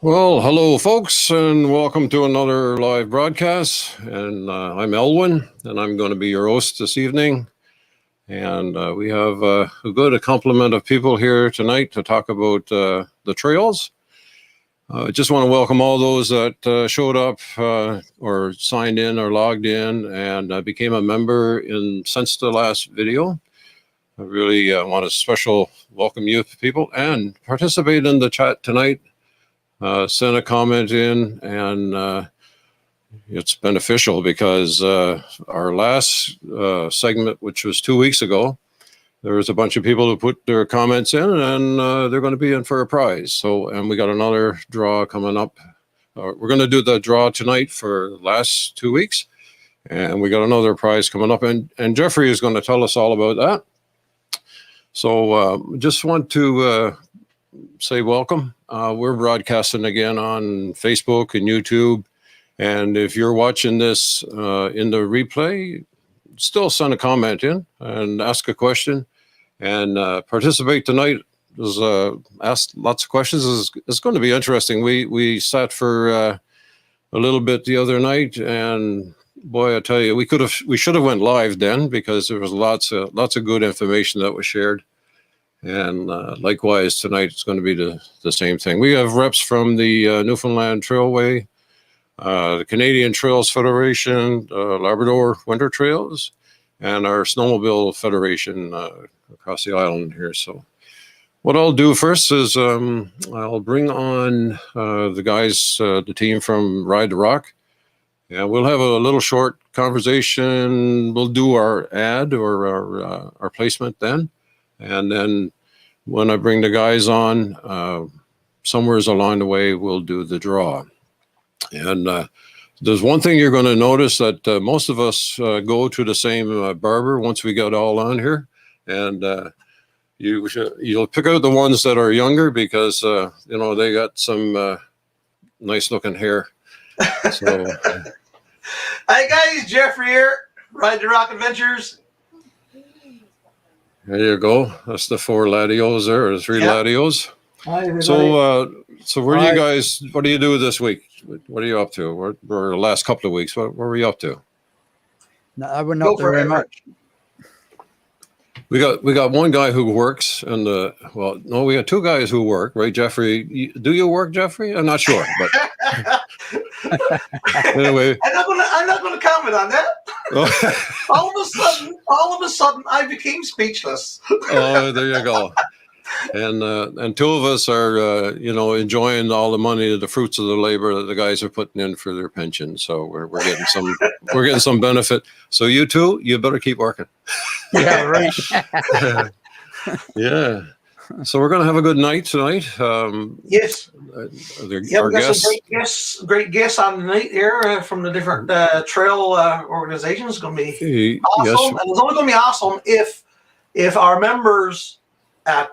Well, hello, folks, and welcome to another live broadcast. And I'm Elwin, and I'm going to be your host this evening. And we have a good complement of people here tonight to talk about the trails. I just want to welcome all those that showed up or signed in or logged in and became a member since the last video. I really want to special welcome you people and participate in the chat tonight. Send a comment in, and it's beneficial because our last segment, which was 2 weeks ago, there was a bunch of people who put their comments in, and they're going to be in for a prize. And we got another draw coming up. We're going to do the draw tonight for the last 2 weeks, and we got another prize coming up, and Jeffrey is going to tell us all about that. So just want to say welcome. We're broadcasting again on Facebook and YouTube. And if you're watching this in the replay, still send a comment in and ask a question and participate tonight. Ask lots of questions. It's going to be interesting. We sat for a little bit the other night, and boy, I tell you, we should have went live then because there was lots of good information that was shared. And likewise, tonight it's going to be the same thing. We have reps from the Newfoundland Trailway, the Canadian Trails Federation, Labrador Winter Trails, and our Snowmobile Federation across the island here. So what I'll do first is I'll bring on the guys, the team from Ride the Rock. And we'll have a little short conversation. We'll do our ad or our placement then. And then when I bring the guys on, somewheres along the way, we'll do the draw. And there's one thing you're going to notice that most of us go to the same barber once we get all on here. And you'll pick out the ones that are younger because, they got some nice looking hair. So, Hi guys, Jeffrey here, Ride the Rock Adventures. There you go. That's the four ladios there, or three ladios. Hi, everybody. So where do you guys, what do you do this week? What are you up to? Or the last couple of weeks, what were you up to? No, I wouldn't up there very much. We got one guy who works and we got two guys who work, right? Jeffrey, do you work, Jeffrey? I'm not sure, but anyway. I'm not gonna comment on that. All of a sudden I became speechless. Oh, there you go. And two of us are enjoying all the money, the fruits of the labor that the guys are putting in for their pension. So we're getting some benefit. So you two, you better keep working. Yeah, right. Yeah. So we're going to have a good night tonight. Yes. We got some great guests on tonight here from the different trail organizations. It's going to be awesome. Yes. And it's only going to be awesome if our members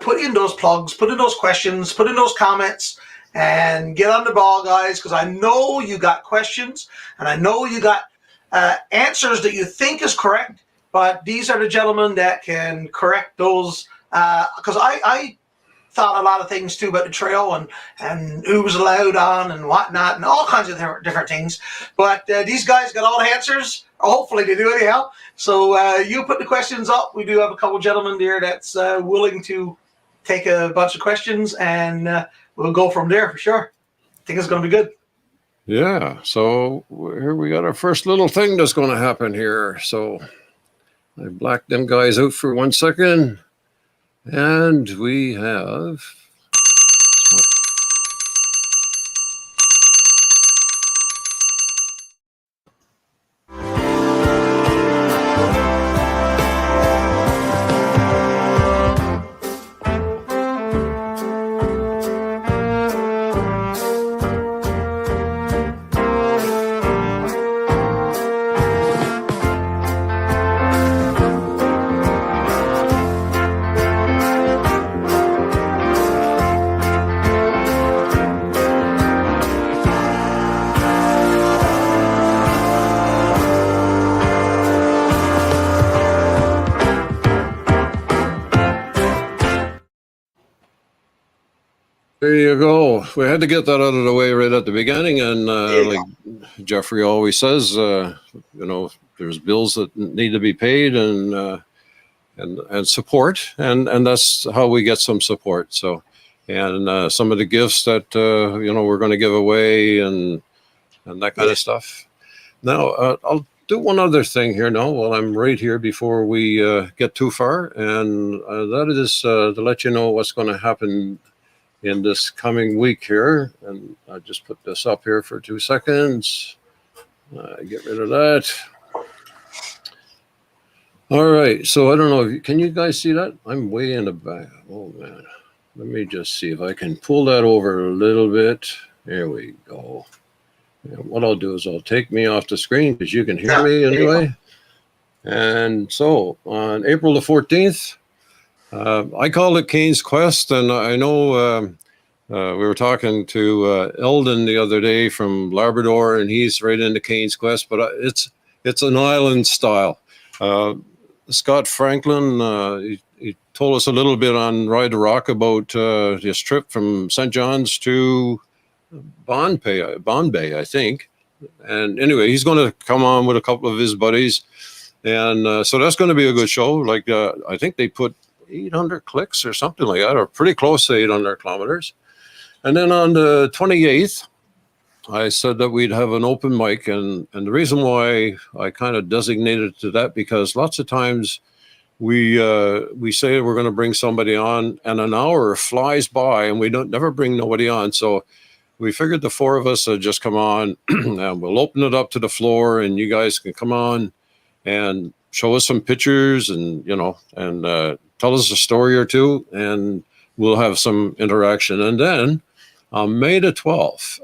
put in those plugs, put in those questions, put in those comments, and get on the ball, guys, because I know you got questions, and I know you got answers that you think is correct, but these are the gentlemen that can correct those, because I thought a lot of things too about the trail and who was allowed on and whatnot and all kinds of different things, but these guys got all the answers, or hopefully they do anyhow. So you put the questions up. We do have a couple gentlemen there that's willing to take a bunch of questions, and we'll go from there for sure. I think it's going to be good. Yeah. So here we got our first little thing that's going to happen here. So I blacked them guys out for 1 second, and we have. There you go. We had to get that out of the way right at the beginning. And like Jeffrey always says, there's bills that need to be paid and support. And that's how we get some support. So, and some of the gifts that, we're going to give away and that kind of stuff. Now, I'll do one other thing here now while I'm right here before we get too far. And that is to let you know what's going to happen in this coming week here. And I just put this up here for 2 seconds. Get rid of that. All right. So I don't know. Can you guys see that? I'm way in the back. Oh, man. Let me just see if I can pull that over a little bit. There we go. And what I'll do is I'll take me off the screen because you can hear me anyway. And so on April the 14th, I call it Kane's Quest, and I know we were talking to Eldon the other day from Labrador, and he's right into Kane's Quest, but it's an island style. Scott Franklin, he told us a little bit on Ride the Rock about his trip from St. John's to Bombay, I think. And anyway, he's going to come on with a couple of his buddies, and so that's going to be a good show. Like I think they put 800 clicks or something like that, or pretty close to 800 kilometers. And then on the 28th, I said that we'd have an open mic. And the reason why I kind of designated to that, because lots of times we say we're going to bring somebody on and an hour flies by and we never bring nobody on. So we figured the four of us would just come on and we'll open it up to the floor and you guys can come on and show us some pictures and, tell us a story or two, and we'll have some interaction. And then on May the 12th,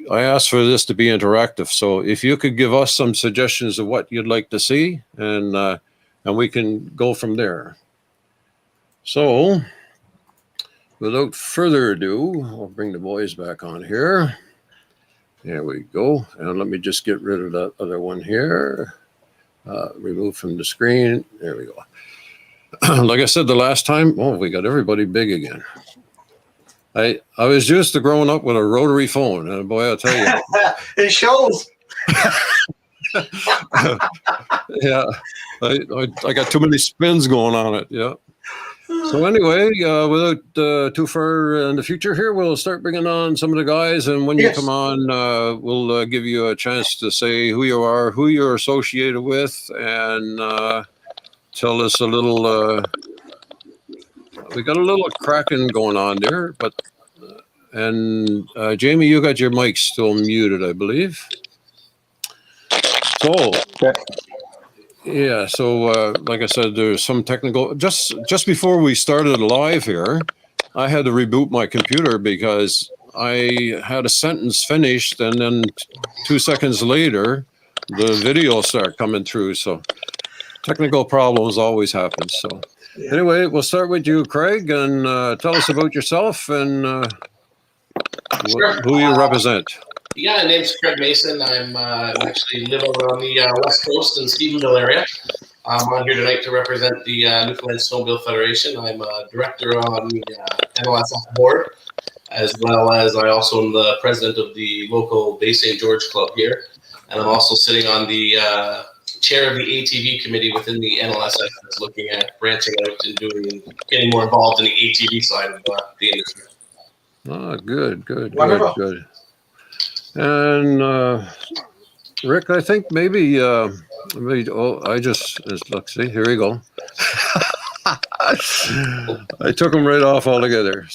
I asked for this to be interactive. So if you could give us some suggestions of what you'd like to see, and we can go from there. So without further ado, I'll bring the boys back on here. There we go. And let me just get rid of that other one here. Remove from the screen. There we go. Like I said the last time, we got everybody big again. I was used to growing up with a rotary phone, and boy, I'll tell you. It shows. Yeah, I got too many spins going on it. Yeah. So anyway, without too far in the future here, we'll start bringing on some of the guys. And when you come on, we'll give you a chance to say who you are, who you're associated with, and tell us a little. We got a little cracking going on there, and Jamie, you got your mic still muted, I believe. So. Okay. Yeah, so like I said, there's some technical. Just before we started live here, I had to reboot my computer because I had a sentence finished, and then 2 seconds later, the video started coming through. So technical problems always happen. So anyway, we'll start with you, Craig, and tell us about yourself and who you represent. Yeah, my name's Craig Mason. I'm actually live over on the west coast in Stephenville area. I'm on here tonight to represent the Newfoundland Snowmobile Federation. I'm a director on the NLSF board, as well as I also am the president of the local Bay St. George Club here. And I'm also sitting on the chair of the ATV committee within the NLSF that's looking at branching out and getting more involved in the ATV side of the industry. Oh, good. Wonderful. Good. And Rick, I think maybe let's see, here we go. I took them right off altogether.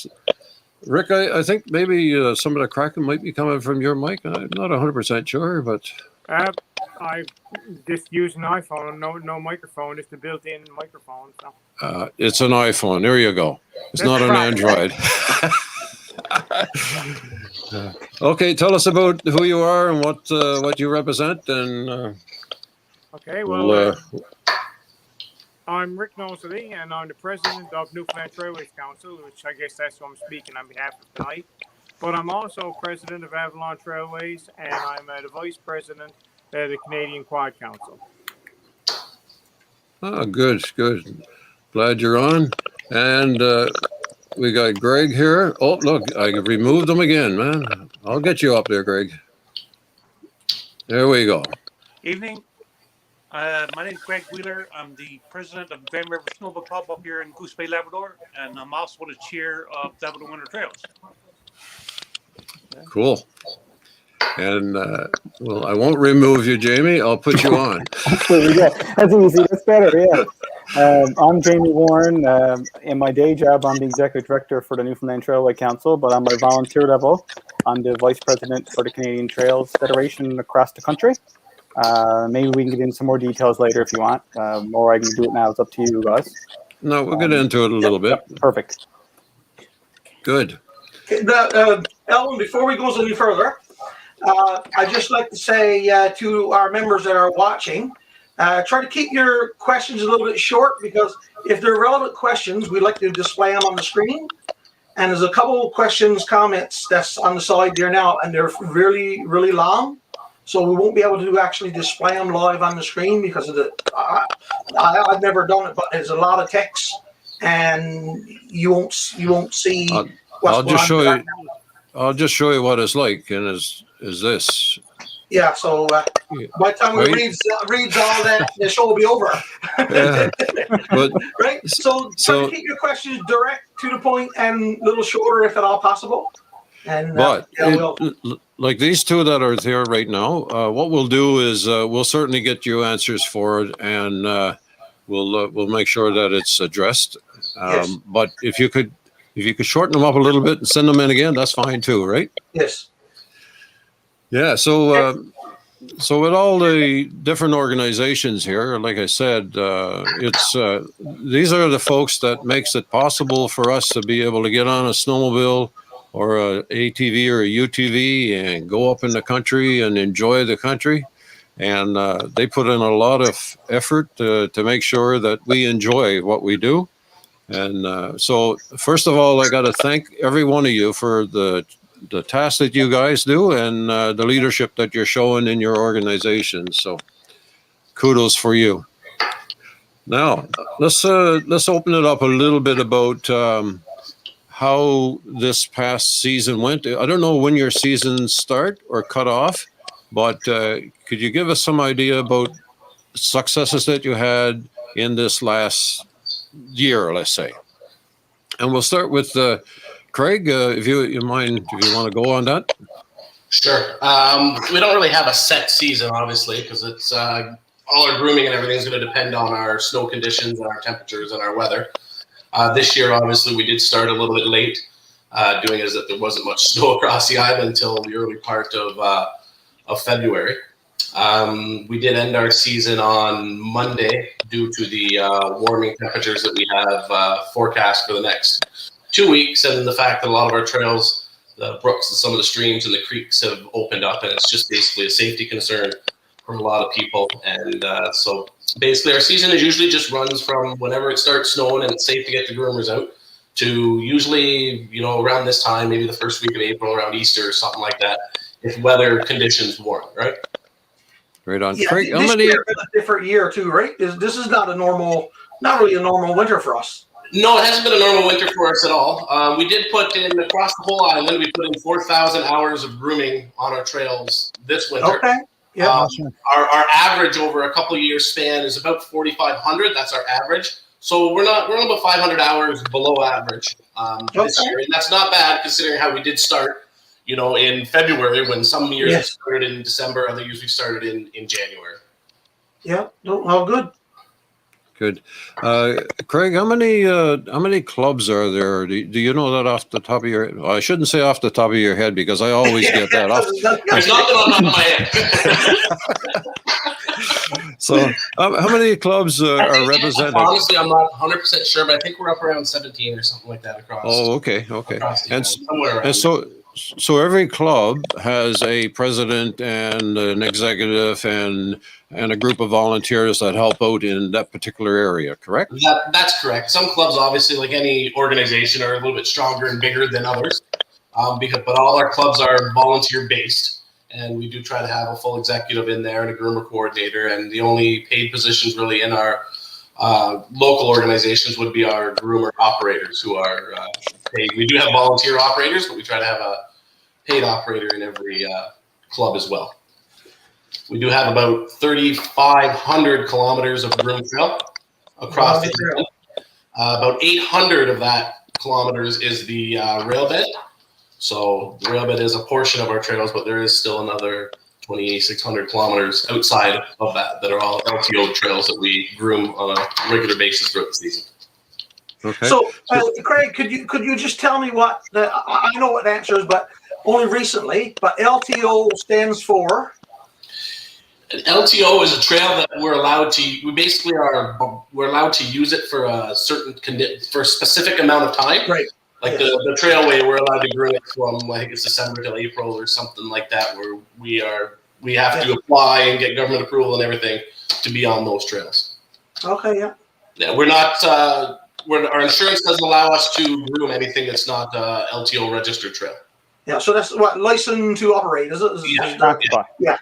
Rick, I think maybe some of the cracking might be coming from your mic. I'm not 100% sure, but I just use an iPhone, no microphone, just a built-in microphone. So. It's an iPhone. There you go. It's not an Android. Okay, tell us about who you are and what you represent. And okay, well, I'm Rick Nosely, and I'm the president of Newfoundland Trail Council, which I guess that's who I'm speaking on behalf of tonight. But I'm also president of Avalon Trailways, and I'm the vice president of the Canadian Quad Council. Oh, good. Glad you're on. And we got Greg here. Oh, look, I removed him again, man. I'll get you up there, Greg. There we go. Evening. My name is Greg Wheeler. I'm the president of Grand River Snowmobile Club up here in Goose Bay, Labrador, and I'm also the chair of Labrador Winter Trails. Cool. And well, I won't remove you, Jamie. I'll put you on. There we go. That's easy. That's better. Yeah. I'm Jamie Warren. In my day job, I'm the executive director for the Newfoundland Trailway Council, but on my volunteer level, I'm the vice president for the Canadian Trails Federation across the country. Maybe we can get into some more details later if you want, or I can do it now. It's up to you guys. No, we'll get into it a little bit. Perfect. Good. Okay, Ellen, before we go any further, I'd just like to say to our members that are watching, try to keep your questions a little bit short, because if they're relevant questions, we like to display them on the screen. And there's a couple of questions, comments that's on the side there now, and they're really, really long. So we won't be able to actually display them live on the screen because of the. I've never done it, but there's a lot of text, and you won't see. I'll just show you. I'll just show you what it's like, and is this? Yeah. So by the time we reads all that, the show will be over. Yeah. But right. So try to keep your questions direct, to the point, and a little shorter if at all possible. And but like these two that are there right now, what we'll do is we'll certainly get you answers for it, and we'll make sure that it's addressed. Yes. But if you could shorten them up a little bit and send them in again, that's fine too, right? Yes. Yeah. So with all the different organizations here, like I said, it's these are the folks that makes it possible for us to be able to get on a snowmobile or a ATV or a UTV and go up in the country and enjoy the country. And they put in a lot of effort to make sure that we enjoy what we do. And so first of all, I got to thank every one of you for the task that you guys do and the leadership that you're showing in your organization. So kudos for you. Now let's open it up a little bit about how this past season went. I don't know when your season start or cut off, but could you give us some idea about successes that you had in this last year, let's say? And we'll start with Craig, if you mind, if you want to go on that. Sure. We don't really have a set season, obviously, because it's all our grooming and everything is going to depend on our snow conditions and our temperatures and our weather. This year, obviously, we did start a little bit late, doing as that there wasn't much snow across the island until the early part of February. We did end our season on Monday due to the warming temperatures that we have forecast for the next 2 weeks, and the fact that a lot of our trails, the brooks and some of the streams and the creeks have opened up, and it's just basically a safety concern for a lot of people. And so basically our season is usually just runs from whenever it starts snowing and it's safe to get the groomers out to usually, around this time, maybe the first week of April, around Easter or something like that, if weather conditions warrant, right? Right on. Yeah, Craig, this year is a different year too, right? This is not really a normal winter for us. No, it hasn't been a normal winter for us at all. We did put in, across the whole island, we put in 4,000 hours of grooming on our trails this winter. Okay. Yeah. Our average over a couple of years span is about 4,500. That's our average. So we're about 500 hours below average this year. And that's not bad considering how we did start, in February, when some years we started in December, other years we started in January. Yeah. Oh, good. Good. Craig, how many clubs are there? Do you know that off the top of your head? Well, I shouldn't say off the top of your head because I always get that off. There's nothing on top of my head. So how many clubs are represented? Honestly, I'm not 100% sure, but I think we're up around 17 or something like that across. Oh, okay. And somewhere around so every club has a president and an executive and a group of volunteers that help out in that particular area, correct? That's correct. Some clubs, obviously, like any organization, are a little bit stronger and bigger than others, but all our clubs are volunteer-based, and we do try to have a full executive in there and a groomer coordinator, and the only paid positions really in our local organizations would be our groomer operators, who are paid. We do have volunteer operators, but we try to have a paid operator in every club as well. We do have about 3,500 kilometers of groomed trail across the island. About 800 of that kilometers is the rail bed. So the rail bed is a portion of our trails, but there is still another 2,600 kilometers outside of that are all LTO trails that we groom on a regular basis throughout the season. Okay. So, Craig, could you just tell me what I know what the answer is, but only recently. But LTO stands for. An LTO is a trail that we're allowed to. We're allowed to use it for a for a specific amount of time. Right. Like the trailway, we're allowed to groom it from I think it's December till April or something like that, where we have to apply and get government approval and everything to be on those trails. Okay. Yeah. Yeah, we're not. Our insurance doesn't allow us to groom anything that's not LTO registered trail. Yeah. So that's what license to operate is it? Yeah.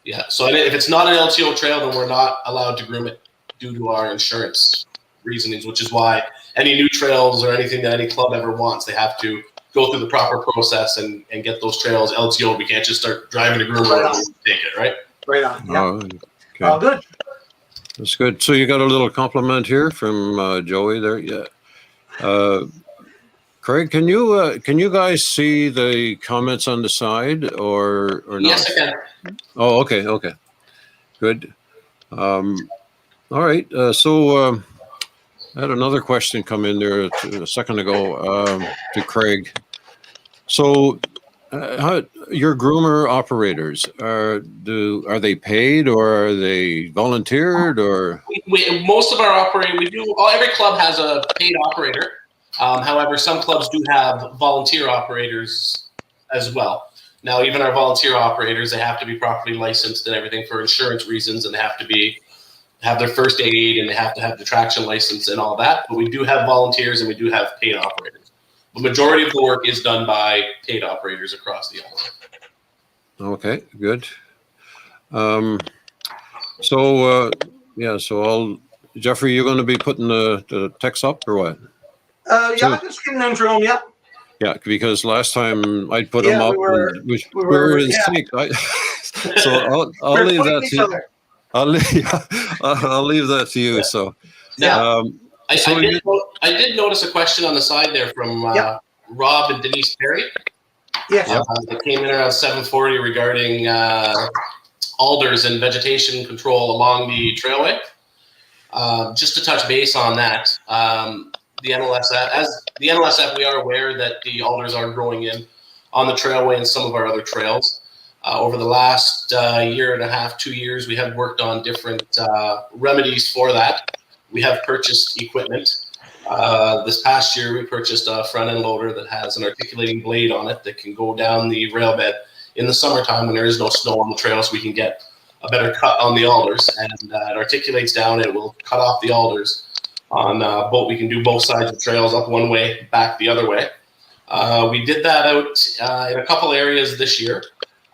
Yeah. So if it's not an LTO trail, then we're not allowed to groom it due to our insurance reasonings, which is why any new trails or anything that any club ever wants, they have to go through the proper process and get those trails LTO. We can't just start driving a groomer and take it, right? Right on. Yeah. Okay. Oh, good. That's good. So you got a little compliment here from Joey there. Yeah. Craig, can you guys see the comments on the side or not? Yes, I can. Oh, okay. Good. All right. So I had another question come in there a second ago to Craig. So your groomer operators, are they paid or are they volunteered or? Most of our operators, every club has a paid operator. However, some clubs do have volunteer operators as well. Now, even our volunteer operators, they have to be properly licensed and everything for insurance reasons, and they have to have their first aid, and they have to have the traction license and all that. But we do have volunteers and we do have paid operators. The majority of the work is done by paid operators across the island. Okay, good. So Jeffrey, you're going to be putting the text up or what? Yeah, just getting them through them. Yeah. Yeah, because last time I put them up, we were in sync. So I'll leave that to you. I'll leave that to you. So yeah, I did notice a question on the side there from Rob and Denise Perry. Yes. That came in around 7:40 regarding alders and vegetation control along the trailway. Just to touch base on that, the NLSF, we are aware that the alders are growing in on the trailway and some of our other trails. Over the last year and a half, 2 years, we have worked on different remedies for that. We have purchased equipment. This past year, we purchased a front-end loader that has an articulating blade on it that can go down the rail bed in the summertime when there is no snow on the trail, so we can get a better cut on the alders. And it articulates down, and it will cut off the alders on both. We can do both sides of the trails, up one way, back the other way. We did that out in a couple areas this year.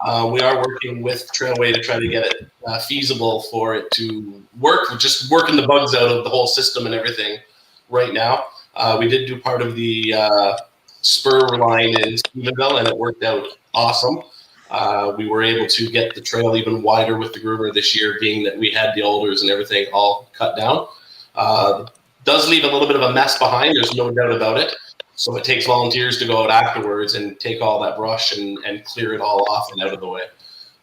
We are working with Trailway to try to get it feasible for it to work. We're just working the bugs out of the whole system and everything right now. We did do part of the spur line in Stephenville, and it worked out awesome. We were able to get the trail even wider with the groomer this year, being that we had the alders and everything all cut down. Does leave a little bit of a mess behind, there's no doubt about it. So it takes volunteers to go out afterwards and take all that brush and clear it all off and out of the way.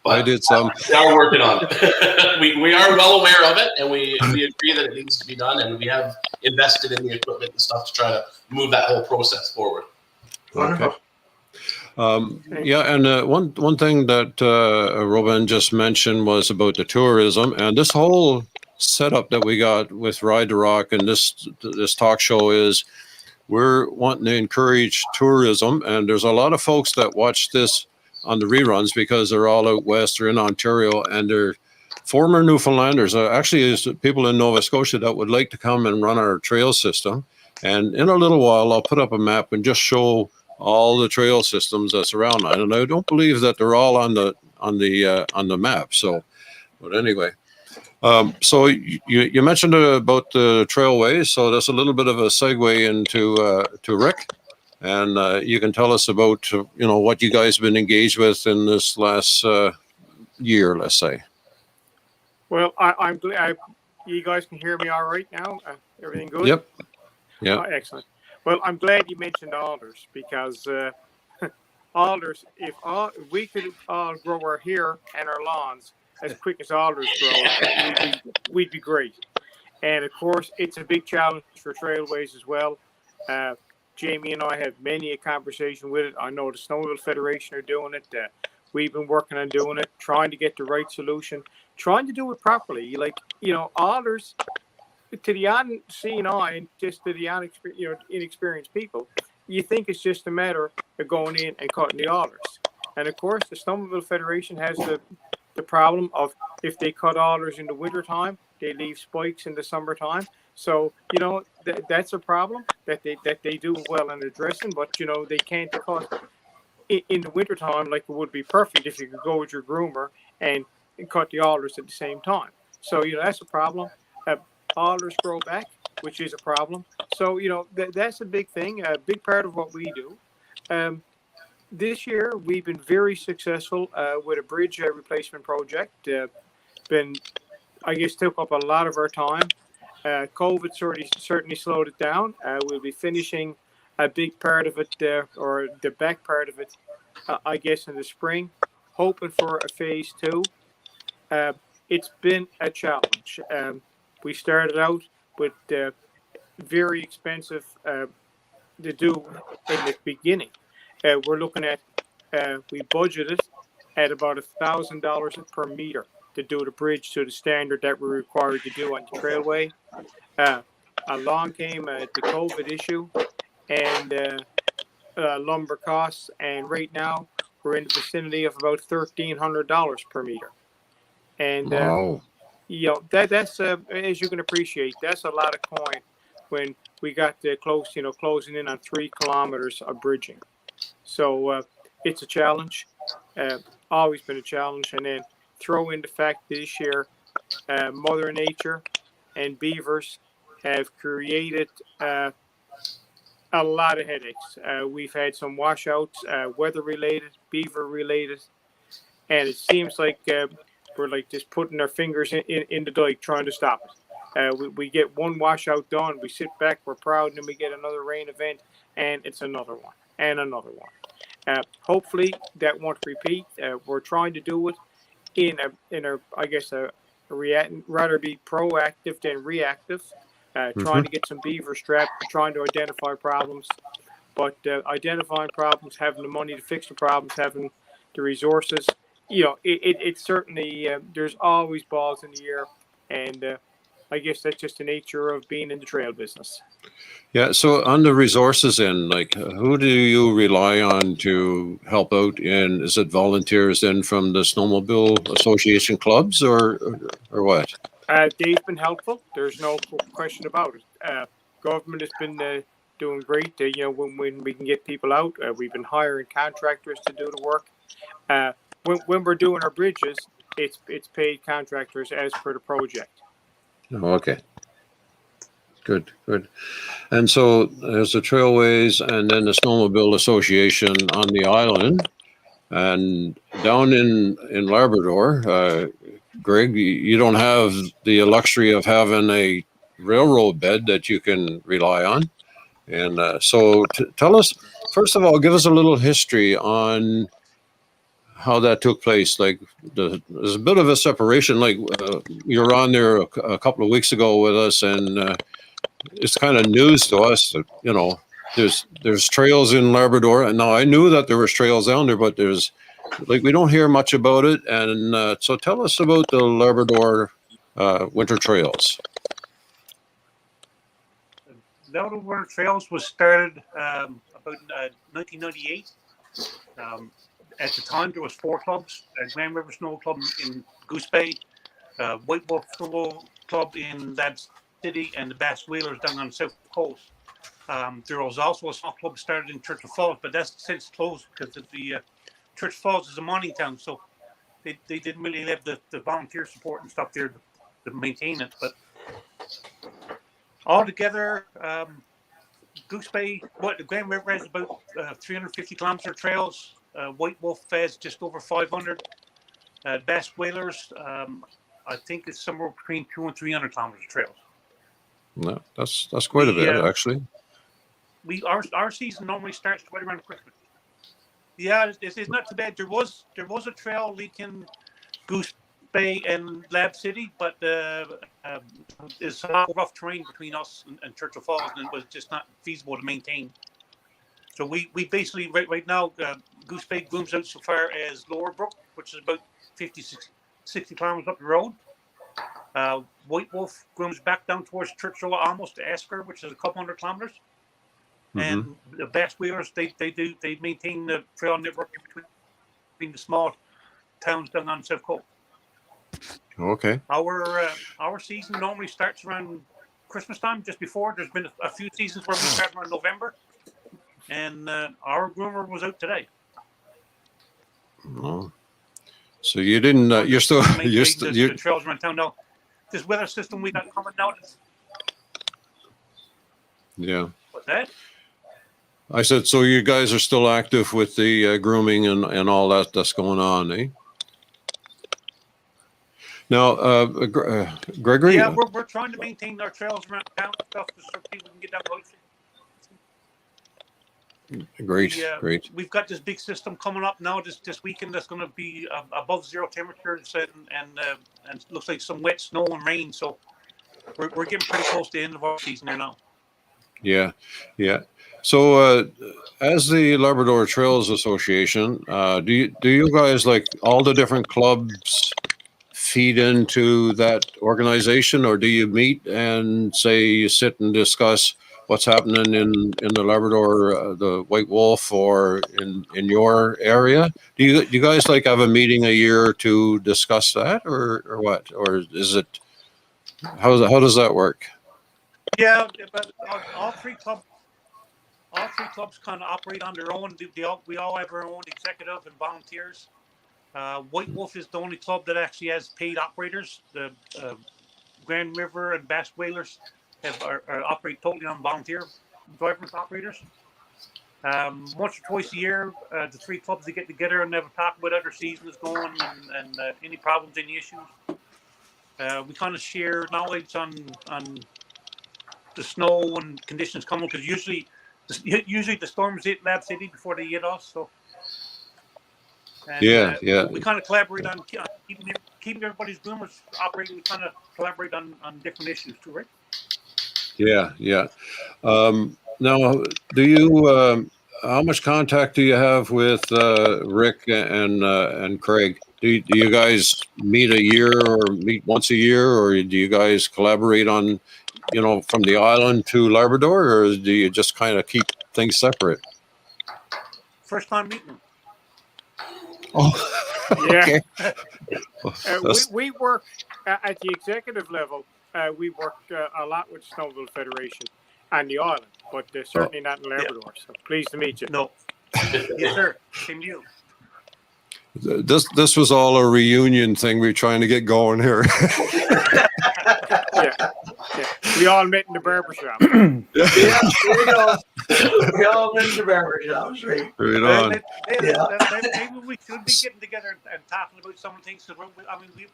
But I did some. We are working on it. we are well aware of it, and we agree that it needs to be done, and we have invested in the equipment and stuff to try to move that whole process forward. Okay. And one thing that Robin just mentioned was about the tourism, and this whole setup that we got with Ride the Rock and this talk show is we're wanting to encourage tourism, and there's a lot of folks that watch this on the reruns because they're all out west or in Ontario, and they're former Newfoundlanders. Actually, there's people in Nova Scotia that would like to come and run our trail system. And in a little while, I'll put up a map and just show all the trail systems that's around. And I don't believe that they're all on the map. So, but anyway. So you mentioned about the trailways, so that's a little bit of a segue into to Rick. and you can tell us about what you guys have been engaged with in this last year, let's say. Well, I'm glad you guys can hear me all right now. Everything good? Yep. Yeah. Excellent. Well, I'm glad you mentioned alders because alders, if we could all grow our hair and our lawns as quick as alders grow, we'd be great. And of course, it's a big challenge for trailways as well. Jamie and I have many a conversation with it. I know the Snowmobile Federation are doing it. We've been working on doing it, trying to get the right solution, trying to do it properly. Like, alders, to the unseen eye and just to the inexperienced people, you think it's just a matter of going in and cutting the alders. And of course, the Snowmobile Federation has the problem of if they cut alders in the wintertime, they leave spikes in the summertime. So, that's a problem that they do well in addressing, but, they can't cut in the wintertime like it would be perfect if you could go with your groomer and cut the alders at the same time. So, that's a problem. Alders grow back, which is a problem. So, that's a big thing, a big part of what we do. This year, we've been very successful with a bridge replacement project. Took up a lot of our time. COVID certainly slowed it down. We'll be finishing a big part of it, or the back part of it, in the spring, hoping for a phase 2. It's been a challenge. We started out with very expensive to do in the beginning. We're looking at, we budgeted at about $1,000 per meter to do the bridge to the standard that we're required to do on the trailway. Along came the COVID issue and lumber costs, and right now we're in the vicinity of about $1,300 per meter. And Wow. that's as you can appreciate, that's a lot of coin when we got closing in on 3 kilometers of bridging. So it's a challenge, always been a challenge. And then throw in the fact this year, Mother Nature and beavers have created a lot of headaches. We've had some washouts, weather related, beaver related, and it seems like we're like just putting our fingers in the dike trying to stop it. We get one washout done, we sit back, we're proud, and then we get another rain event, and it's another one and another one. Hopefully that won't repeat. We're trying to do it in a rather be proactive than reactive. Trying to get some beaver strapped, trying to identify problems, but identifying problems, having the money to fix the problems, having the resources, it certainly, there's always balls in the air, and I guess that's just the nature of being in the trail business. Yeah. So on the resources end, like who do you rely on to help out? Is it volunteers in from the Snowmobile Association clubs or what? They've been helpful. There's no question about it. Government has been doing great. When we can get people out, we've been hiring contractors to do the work. When we're doing our bridges, it's paid contractors as per the project. Oh, okay. Good. And so there's the Trailways and then the Snowmobile Association on the island, and down in Labrador, Greg, you don't have the luxury of having a railroad bed that you can rely on. And so tell us, first of all, give us a little history on how that took place. Like there's a bit of a separation, like you were on there a couple of weeks ago with us, and it's kind of news to us that, there's trails in Labrador. And now I knew that there was trails down there, but we don't hear much about it. And so tell us about the Labrador winter trails. Labrador Winter Trails was started about 1998. At the time, there was 4 clubs: Grand River Snow Club in Goose Bay, White Wolf Snow Club in Lab City, and the Bass Whalers down on the south coast. There was also a snow club started in Churchill Falls, but that's since closed because of the Churchill Falls is a mining town, so they didn't really have the volunteer support and stuff there to maintain it. But altogether, Goose Bay, the Grand River has about 350 kilometer trails. White Wolf has just over 500. Bass Whalers, I think it's somewhere between 200 and 300 kilometers of trails. No, that's quite a bit, actually. Our season normally starts right around Christmas. Yeah, it's not too bad. There was a trail leaking Goose Bay and Lab City, but it's a lot of rough terrain between us and Churchill Falls, and it was just not feasible to maintain. So we basically right now Goose Bay grooms out so far as Lower Brook, which is about 50, 60 kilometers up the road. White Wolf grooms back down towards Churchill, almost to Esker, which is a couple hundred kilometers. And the Bass Whalers, they maintain the trail network between the small towns down on the South Coast. Okay. Our season normally starts around Christmas time, just before. There's been a few seasons where we start around November, and our groomer was out today. Oh. So you didn't. You're still. The trails around town now. This weather system we got coming out. Yeah. What's that? I said, so you guys are still active with the grooming and all that's going on, eh? Now, Gregory? Yeah, we're trying to maintain our trails around town and stuff so people can get down the Great. We've got this big system coming up now this weekend that's going to be above zero temperatures and looks like some wet snow and rain. So we're getting pretty close to the end of our season here now. Yeah. So, as the Labrador Trails Association, do you guys, like all the different clubs, feed into that organization, or do you meet and say you sit and discuss what's happening in the Labrador, the White Wolf, or in your area? Do you guys like have a meeting a year to discuss that, or what? Or is it how does that work? Yeah, but all three clubs kind of operate on their own. We all have our own executive and volunteers. White Wolf is the only club that actually has paid operators. The Grand River and Bass Whalers operate totally on volunteer drivers operators. Once or twice a year, the three clubs they get together and have a talk about how their season is going and any problems, any issues. We kind of share knowledge on the snow and conditions coming, because usually the storms hit Lab City before they hit us. So we kind of collaborate on keeping everybody's groomers operating. We kind of collaborate on different issues too, right? Yeah. Now, do you? How much contact do you have with Rick and Craig? Do you guys meet a year or meet once a year, or do you guys collaborate on, from the island to Labrador, or do you just kind of keep things separate? First time meeting them. Oh, yeah. Okay. We work at the executive level. We work a lot with Snowmobile Federation and the island, but certainly not in Labrador. So pleased to meet you. No. Yes, sir. Same to you. This was all a reunion thing we're trying to get going here. Yeah. We all met in the barber shop. Yeah, there you go. We all met in the barber shop. Right. Right on. Maybe we should be getting together and talking about some of the things.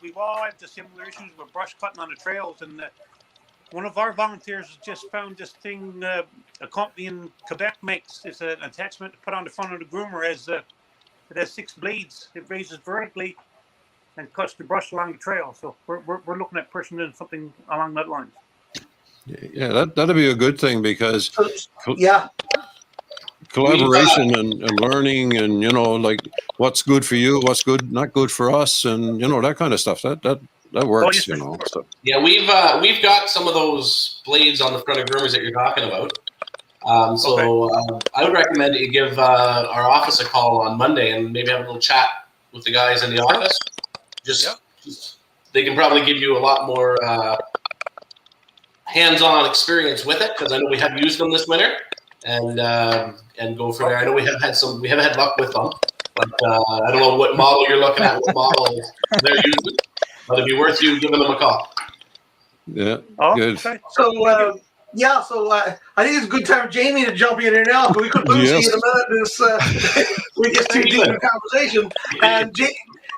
We've all had the similar issues with brush cutting on the trails, and one of our volunteers just found this thing a company in Quebec makes. It's an attachment to put on the front of the groomer. It has 6 blades. It raises vertically and cuts the brush along the trail. So we're looking at pursuing something along that line. Yeah, that'd be a good thing, because collaboration and learning, and like what's good for you, what's not good for us, and that kind of stuff. That works, So. Yeah, we've got some of those blades on the front of groomers that you're talking about. I would recommend that you give our office a call on Monday and maybe have a little chat with the guys in the office. Just they can probably give you a lot more hands-on experience with it, because I know we have used them this winter, and go from there. I know we haven't had luck with them, but I don't know what model you're looking at, what model they're using, but it'd be worth you giving them a call. Yeah, good. So Yeah, so I think it's a good time for Jamie to jump in here now, because we could lose you in a minute. We get too deep in conversation. And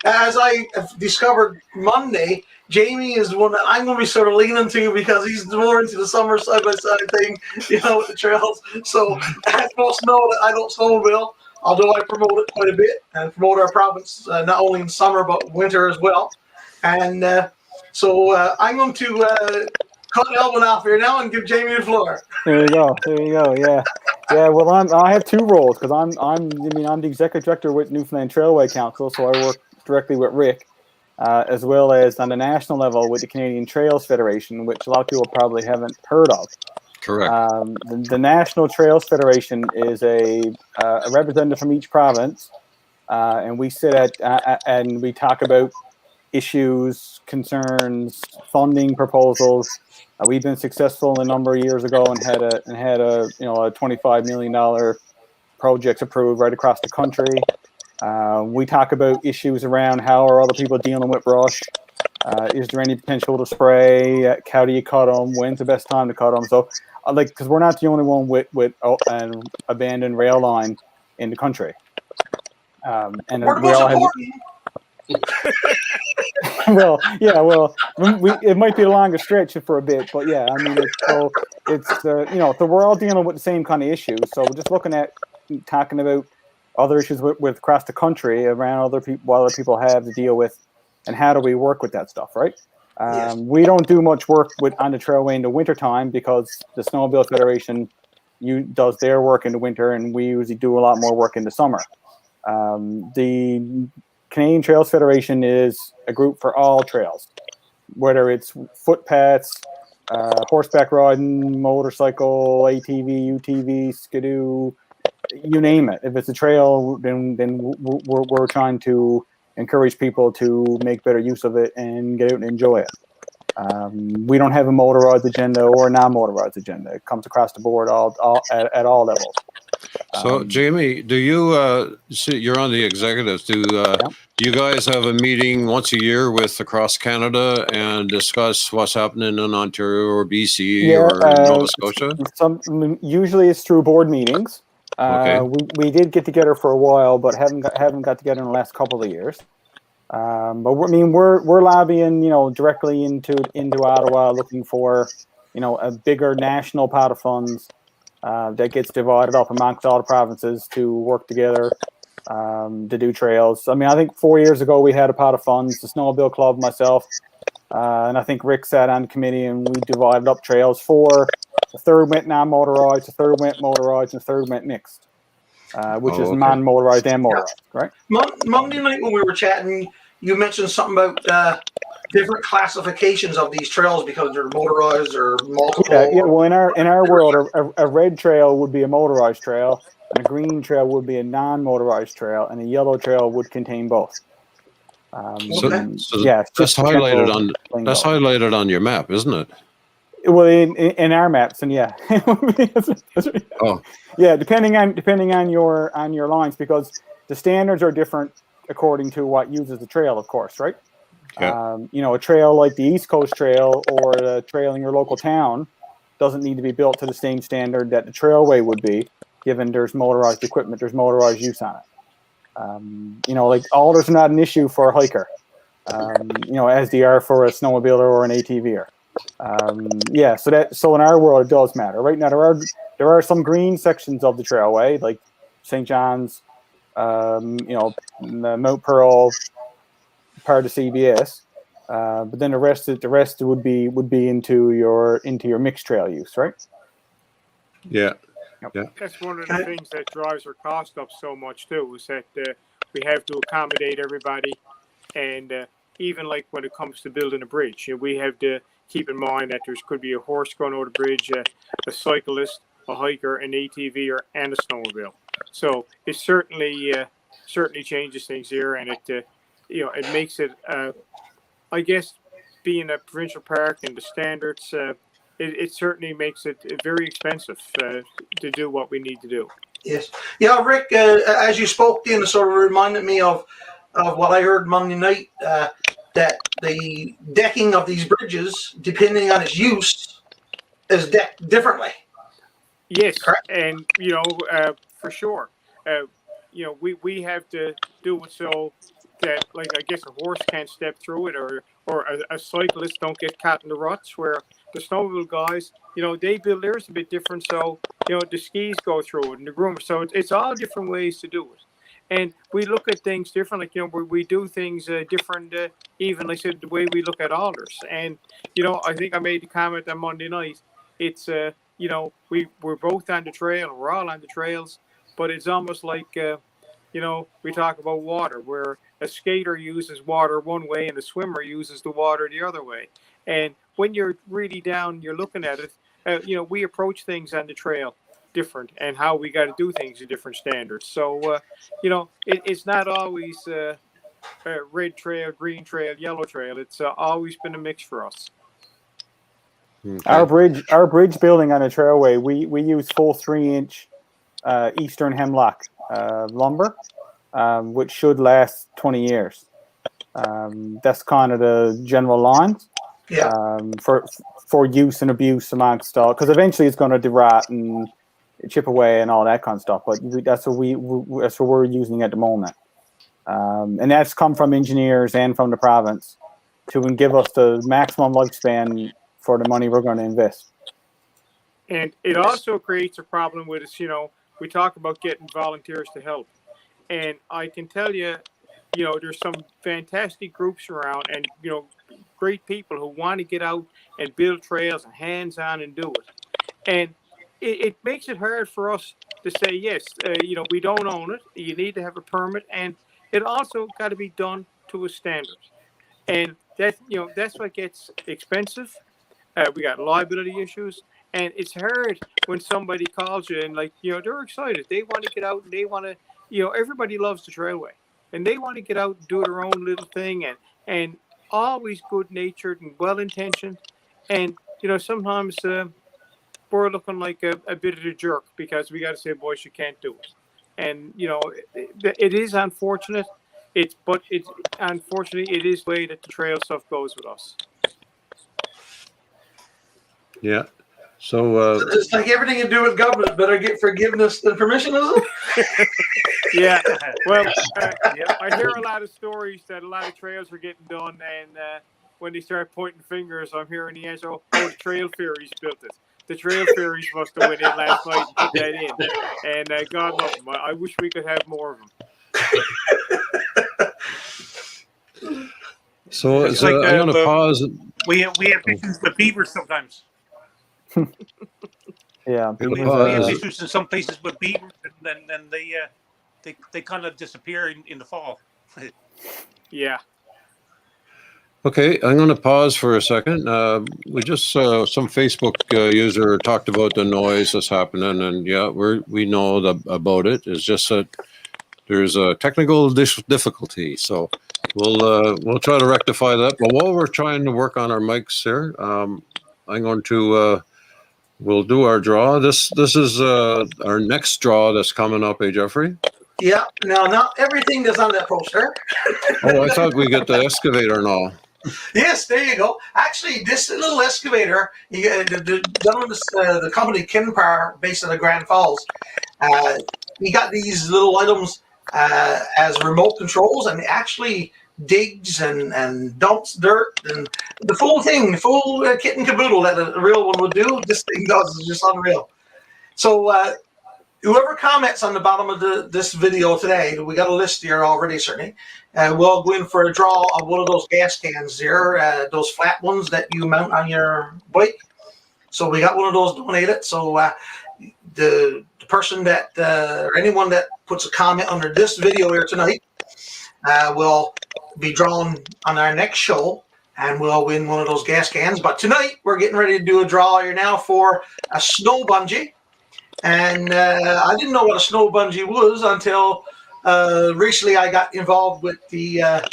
as I discovered Monday, Jamie is one that I'm going to be sort of leaning to, because he's more into the summer side-by-side thing, with the trails. So as most know, that I don't snowmobile, although I promote it quite a bit and promote our province, not only in summer but winter as well. And so I'm going to cut Elvin off here now and give Jamie the floor. There you go. Yeah. Well, I have two roles, because I'm the executive director with Newfoundland Trailway Council, so I work directly with Rick, as well as on the national level with the Canadian Trails Federation, which a lot of people probably haven't heard of. Correct. The National Trails Federation is a representative from each province, and we sit and we talk about issues, concerns, funding proposals. We've been successful a number of years ago and had a $25 million project approved right across the country. We talk about issues around how are other people dealing with brush. Is there any potential to spray? How do you cut them? When's the best time to cut them? So, because we're not the only one with an abandoned rail line in the country. And We're we all have. Well, it might be a longer stretch for a bit, but yeah, so we're all dealing with the same kind of issues. So we're just looking at talking about other issues with across the country around what other people have to deal with, and how do we work with that stuff, right? Yes. We don't do much work on the trailway in the wintertime, because the Snowmobile Federation does their work in the winter, and we usually do a lot more work in the summer. The Canadian Trails Federation is a group for all trails, whether it's footpaths, horseback riding, motorcycle, ATV, UTV, skidoo, you name it. If it's a trail, then we're trying to encourage people to make better use of it and get out and enjoy it. We don't have a motorized agenda or a non-motorized agenda. It comes across the board at all levels. So, Jamie, do you see, you're on the executives? Do you guys have a meeting once a year with across Canada and discuss what's happening in Ontario or BC or Nova Scotia? Usually it's through board meetings. Okay. We did get together for a while, but haven't got together in the last couple of years. But we're lobbying, directly into Ottawa, looking for, a bigger national pot of funds that gets divided up amongst all the provinces to work together to do trails. I think 4 years ago we had a pot of funds, the Snowmobile Club, myself, and I think Rick sat on the committee, and we divided up trails for a third went non-motorized, a third went motorized, and a third went mixed, which is non-motorized and motorized, right? Monday night when we were chatting, you mentioned something about different classifications of these trails, because they're motorized or multiple. Yeah. Well, in our world, a red trail would be a motorized trail, and a green trail would be a non-motorized trail, and a yellow trail would contain both. So that's highlighted on your map, isn't it? Well, in our maps, and yeah. Oh. Yeah, depending on your lines, because the standards are different according to what uses the trail, of course, right? Yeah. A trail like the East Coast Trail or a trail in your local town doesn't need to be built to the same standard that the trailway would be, given there's motorized equipment, there's motorized use on it. Like alders are not an issue for a hiker, as they are for a snowmobiler or an ATVer. So in our world it does matter. Right now there are some green sections of the trailway, like St. John's, the Mount Pearl, part of CBS, but then the rest would be into your mixed trail use, right? Yeah. Yep. Yeah. That's one of the things that drives our cost up so much too, is that we have to accommodate everybody, and even like when it comes to building a bridge, we have to keep in mind that there could be a horse going over the bridge, a cyclist, a hiker, an ATV, and a snowmobile. So it certainly changes things here, and it makes it, I guess, being a provincial park and the standards, it certainly makes it very expensive to do what we need to do. Yes. Yeah, Rick, as you spoke, Dean, it sort of reminded me of what I heard Monday night, that the decking of these bridges, depending on its use, is decked differently. Yes, Correct. and for sure, we have to do it so that, like, I guess a horse can't step through it, or a cyclist don't get caught in the ruts. Where the snowmobile guys, they build theirs a bit different, so the skis go through it and the groomer. So it's all different ways to do it, and we look at things different. Like we do things different. Even like I said, the way we look at alders, and I think I made the comment on Monday night. It's we're both on the trail, we're all on the trails, but it's almost like we talk about water, where a skater uses water one way and a swimmer uses the water the other way. And when you're really down, you're looking at it. We approach things on the trail different, and how we got to do things at different standards. So it's not always red trail, green trail, yellow trail. It's always been a mix for us. Okay. Our bridge building on a trailway, we use full 3-inch eastern hemlock lumber, which should last 20 years. That's kind of the general lines. Yeah. For use and abuse amongst all, because eventually it's going to derot and chip away and all that kind of stuff. But that's what we're using at the moment, and that's come from engineers and from the province to give us the maximum lifespan for the money we're going to invest. And it also creates a problem with us. We talk about getting volunteers to help, and I can tell you, there's some fantastic groups around, and great people who want to get out and build trails and hands-on and do it. And it makes it hard for us to say yes. We don't own it. You need to have a permit, and it also got to be done to a standard. And that's what gets expensive. We got liability issues, and it's hard when somebody calls you and they're excited. They want to get out and they want to, everybody loves the trailway, and they want to get out and do their own little thing, and always good natured and well intentioned. And sometimes we're looking like a bit of a jerk because we got to say, boys, you can't do it. And it is unfortunate. But unfortunately it is the way that the trail stuff goes with us. Yeah. So it's like everything you do with government, better get forgiveness than permission, is it? Yeah. Well, I hear a lot of stories that a lot of trails are getting done, and when they start pointing fingers, I'm hearing the answer, oh, the trail fairies built it. The trail fairies must have went in last night and put that in. And God love them. I wish we could have more of them. So I'm going to pause. We have issues with beavers sometimes. Yeah, we have issues in some places with beavers, and then they kind of disappear in the fall. Yeah. Okay, I'm going to pause for a second. We just some Facebook user talked about the noise that's happening, and yeah, we know about it. It's just that there's a technical difficulty, so we'll try to rectify that. But while we're trying to work on our mics here, I'm going to we'll do our draw. This is our next draw that's coming up, Jeffrey? Yeah. Now, not everything that's on that poster. Oh, I thought we get the excavator and all. Yes, there you go. Actually, this little excavator, the gentleman, the company Kinpar, based out of Grand Falls, he got these little items as remote controls, and it actually digs and dumps dirt and the full thing, the full kit and caboodle that a real one would do. This thing does is just unreal. So whoever comments on the bottom of this video today, we got a list here already, certainly. We'll go in for a draw of one of those gas cans there, those flat ones that you mount on your bike. So we got one of those donated. So the person that, or anyone that puts a comment under this video here tonight will be drawn on our next show, and we'll win one of those gas cans. But tonight we're getting ready to do a draw here now for a snow bungee. And I didn't know what a snow bungee was until recently I got involved with the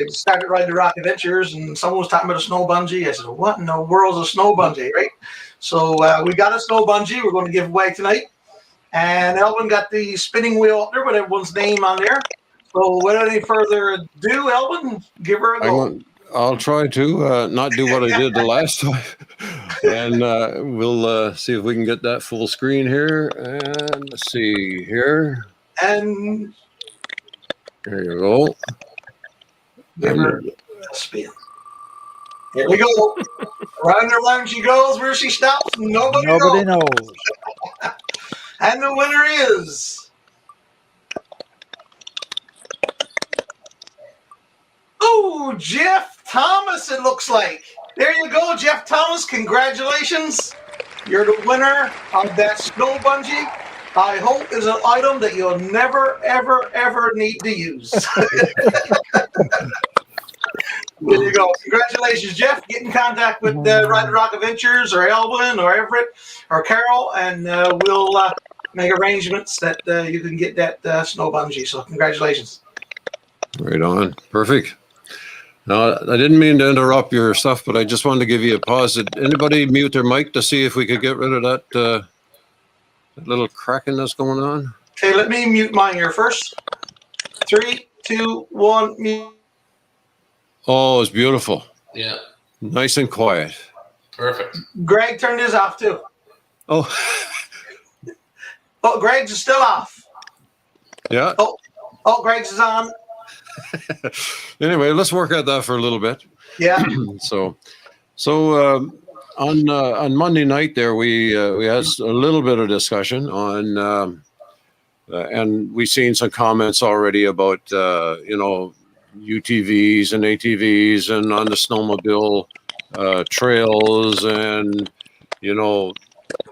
started riding the Rock Adventures, and someone was talking about a snow bungee. I said, what in the world is a snow bungee, right? So we got a snow bungee we're going to give away tonight. And Elvin got the spinning wheel up there with everyone's name on there. So without any further ado, Elvin, give her a go. I'll try to not do what I did the last time. And we'll see if we can get that full screen here. And let's see here. And There you go. give her a spin. Here we go. Round and round she goes. Where she stops, nobody knows. knows. And the winner is... Oh, Jeff Thomas, it looks like. There you go, Jeff Thomas. Congratulations. You're the winner of that snow bungee. I hope it's an item that you'll never, ever, ever need to use. There you go. Congratulations, Jeff. Get in contact with Ride Rock Adventures or Elwyn or Everett or Carol, and we'll make arrangements that you can get that snow bungee. So congratulations. Right on. Perfect. Now, I didn't mean to interrupt your stuff, but I just wanted to give you a pause. Did anybody mute their mic to see if we could get rid of that little cracking that's going on? Okay, let me mute mine here first. 3, 2, 1, mute. Oh, it's beautiful. Yeah. Nice and quiet. Perfect. Greg turned his off too. Oh, Oh, Greg's is still off. yeah. Oh, Greg's is on. Anyway, let's work at that for a little bit. Yeah. So on Monday night there, we had a little bit of discussion on, and we've seen some comments already about UTVs and ATVs and on the snowmobile trails, and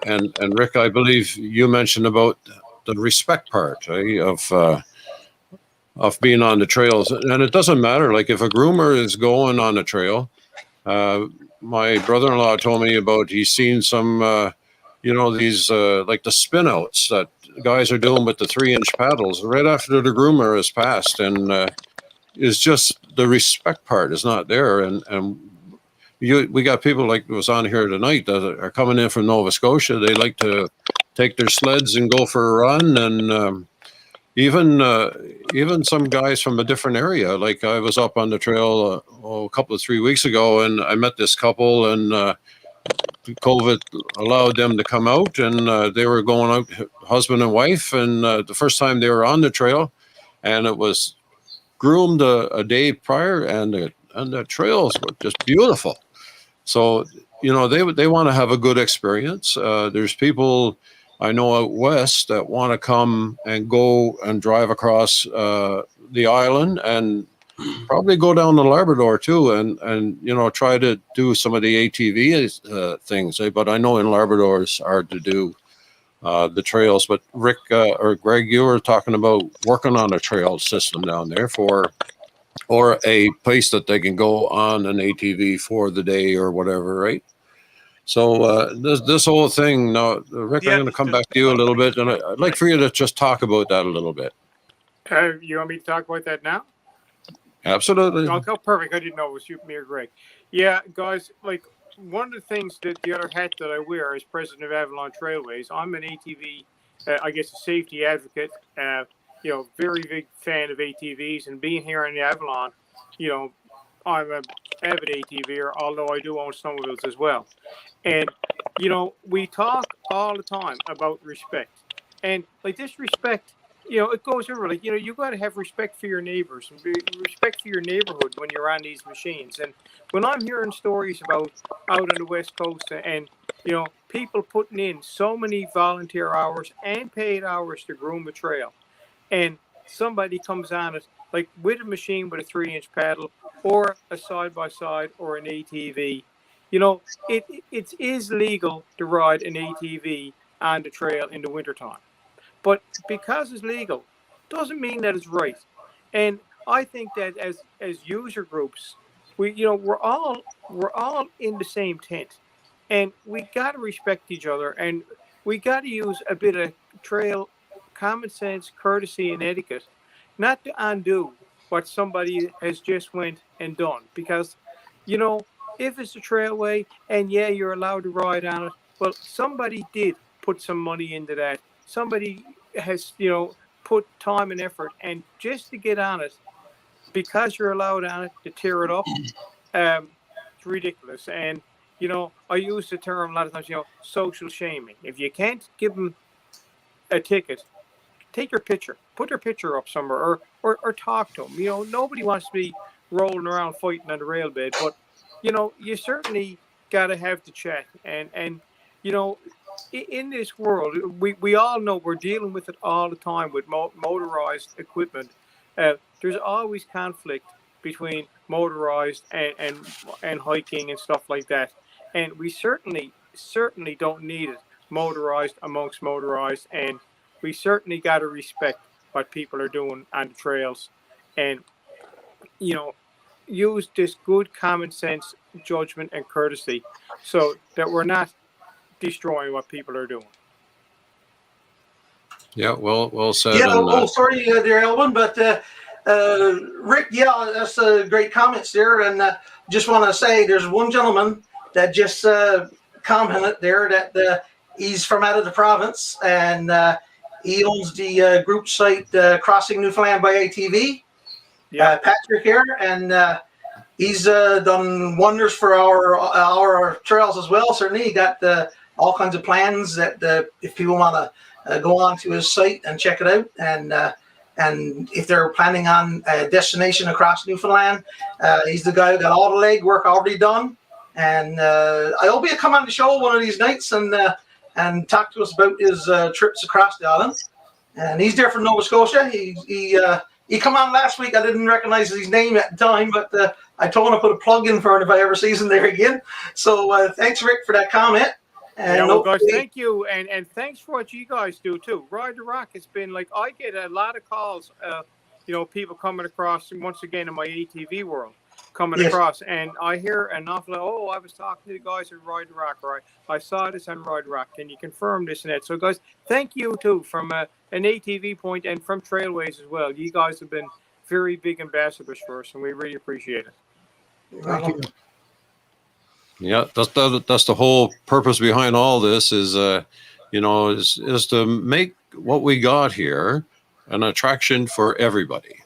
and Rick, I believe you mentioned about the respect part of being on the trails, and it doesn't matter. Like if a groomer is going on a trail, my brother-in-law told me about. He's seen some, these like the spin outs that guys are doing with the 3-inch paddles right after the groomer has passed, and is just the respect part is not there, and we got people like was on here tonight that are coming in from Nova Scotia. They like to take their sleds and go for a run, and even some guys from a different area. Like I was up on the trail a couple of 3 weeks ago, and I met this couple, and COVID allowed them to come out, and they were going out, husband and wife, and the first time they were on the trail, and it was groomed a day prior, and the trails were just beautiful. So they want to have a good experience. There's people I know out west that want to come and go and drive across the island, and probably go down to Labrador too, and try to do some of the ATV things. But I know in Labrador it's hard to do the trails. But Rick or Greg, you were talking about working on a trail system down there or a place that they can go on an ATV for the day or whatever, right? So this whole thing, now, Rick, I'm going to come back to you a little bit, and I'd like for you to just talk about that a little bit. You want me to talk about that now? Absolutely. Oh, perfect. I didn't know it was you, me or Greg. Yeah, guys, like one of the things that the other hat that I wear as president of Avalon Trailways, I'm an ATV, I guess a safety advocate, very big fan of ATVs, and being here in the Avalon, I'm an avid ATVer, although I do own snowmobiles as well. And, we talk all the time about respect. And like this respect, it goes over. Like, you got to have respect for your neighbors and respect for your neighborhood when you're on these machines. And when I'm hearing stories about out on the West Coast and, people putting in so many volunteer hours and paid hours to groom a trail, and somebody comes on it like with a machine with a 3-inch paddle or a side-by-side or an ATV, it is legal to ride an ATV on the trail in the wintertime. But because it's legal, doesn't mean that it's right. And I think that as user groups, we're all in the same tent, and we got to respect each other, and we got to use a bit of trail common sense, courtesy, and etiquette, not to undo what somebody has just went and done. Because, if it's a trailway and you're allowed to ride on it, well, somebody did put some money into that. Somebody has, put time and effort, and just to get on it, because you're allowed on it, to tear it up, it's ridiculous. And, I use the term a lot of times, social shaming. If you can't give them a ticket, take your picture, put your picture up somewhere, or talk to them. Nobody wants to be rolling around fighting on the railbed, but you certainly got to have the chat. And in this world, we all know we're dealing with it all the time with motorized equipment. There's always conflict between motorized and hiking and stuff like that, and we certainly don't need it motorized amongst motorized, and we certainly got to respect what people are doing on the trails, and use this good common sense judgment and courtesy so that we're not destroying what people are doing. Yeah, well said. Yeah. Sorry there, Elwin, but Rick, yeah, that's great comments there. And just want to say there's one gentleman that just commented there that he's from out of the province, and he owns the group site Crossing Newfoundland by ATV. Yeah. Patrick here, and he's done wonders for our trails as well. Certainly, he got all kinds of plans that if people want to go on to his site and check it out, and if they're planning on a destination across Newfoundland, he's the guy who got all the legwork already done. And I hope he'll come on the show one of these nights and talk to us about his trips across the island. And he's there from Nova Scotia. He come on last week. I didn't recognize his name at the time, but I told him to put a plug in for him if I ever sees him there again. So thanks, Rick, for that comment. And guys, thank you, and thanks for what you guys do too. Ride the Rock has been like, I get a lot of calls, people coming across, once again in my ATV world, coming across, and I hear an awful lot, I was talking to the guys at Ride the Rock, or I saw this on Ride the Rock, can you confirm this and that? So guys, thank you too, from an ATV point and from Trailways as well. You guys have been very big ambassadors for us, and we really appreciate it. Thank you. Yeah, that's the whole purpose behind all this is to make what we got here an attraction for everybody.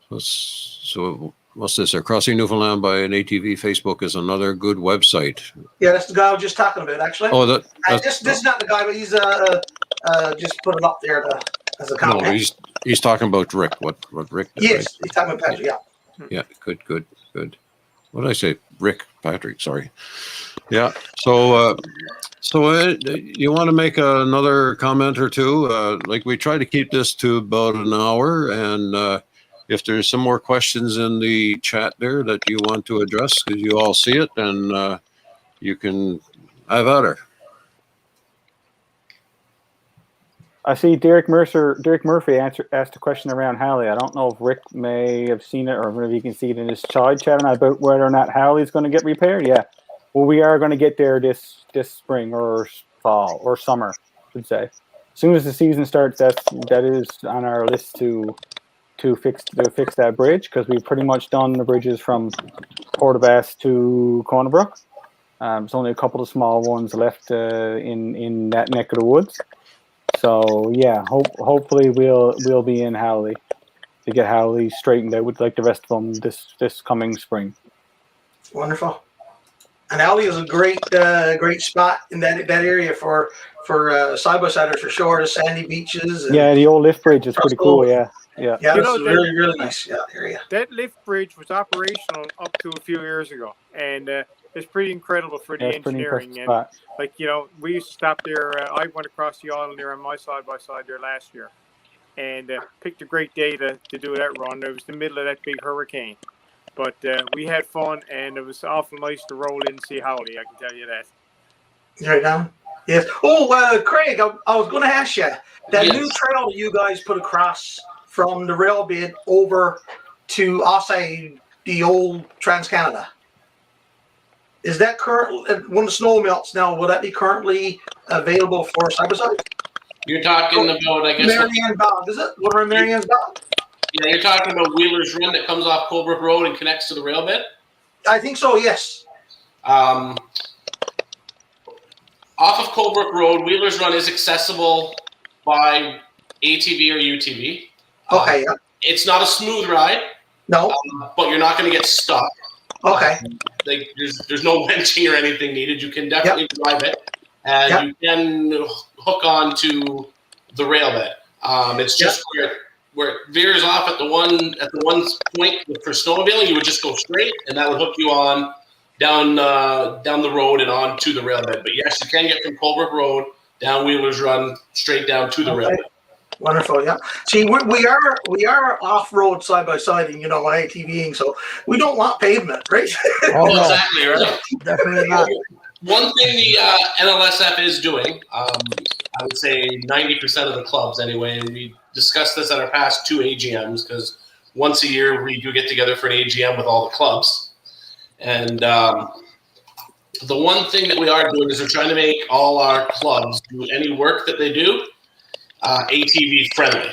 So what's this? Crossing Newfoundland by an ATV Facebook is another good website. Yeah, that's the guy I was just talking about, actually. Oh, this is not the guy, but he's just put it up there as a comment. No, he's talking about Rick. What Rick did, Yes, right? he's talking about Patrick. Yeah. Yeah, good. What did I say? Rick, Patrick, sorry. Yeah, so you want to make another comment or two? Like we try to keep this to about an hour, and if there's some more questions in the chat there that you want to address, because you all see it, and you can have at her. I see Derek Murphy asked a question around Howley. I don't know if Rick may have seen it or maybe you can see it in his chat about whether or not Howley's going to get repaired. Yeah, well, we are going to get there this spring or fall or summer, I should say. As soon as the season starts, that is on our list to fix that bridge, because we've pretty much done the bridges from Portabass to Cornerbrook. There's only a couple of small ones left in that neck of the woods. So yeah, hopefully we'll be in Howley to get Howley straightened out like the rest of them this coming spring. Wonderful. And Howley is a great spot in that area for side-by-siders for sure. The sandy beaches. And the old lift bridge is pretty cool. Yeah. It's really, really nice area. That lift bridge was operational up to a few years ago, and it's pretty incredible for the engineering. And we used to stop there. I went across the island there on my side-by-side there last year, and picked a great day to do that run. It was the middle of that big hurricane, but we had fun, and it was awful nice to roll in and see Howley, I can tell you that. Right now? Yes. Oh, Craig, I was going to ask you, that new trail you guys put across from the rail bed over to, I'll say, the old Trans-Canada. Is that current, when the snow melts now, will that be currently available for side-by-side? You're talking about, I guess... Marianne Bog, is it? What are Marianne's Bog? Yeah, you're talking about Wheeler's Run that comes off Colebrook Road and connects to the rail bed? I think so, yes. Off of Colebrook Road, Wheeler's Run is accessible by ATV or UTV. Okay, yeah. It's not a smooth ride. No. But you're not going to get stuck. Okay. Like there's no winching or anything needed. You can definitely drive it, and you can hook on to the rail bed. It's just where it veers off at the one point for snowmobiling. You would just go straight, and that would hook you on down the road and on to the rail bed. But yes, you can get from Colbrook Road down Wheeler's Run straight down to the rail bed. Wonderful, yeah. See, we are off road side by side, and ATVing, so we don't want pavement, right? Oh, no, Exactly right. definitely not. One thing the NLSF is doing, I would say 90% of the clubs anyway, and we discussed this at our past 2 AGMs, because once a year we do get together for an AGM with all the clubs. And the one thing that we are doing is we're trying to make all our clubs do any work that they do ATV friendly.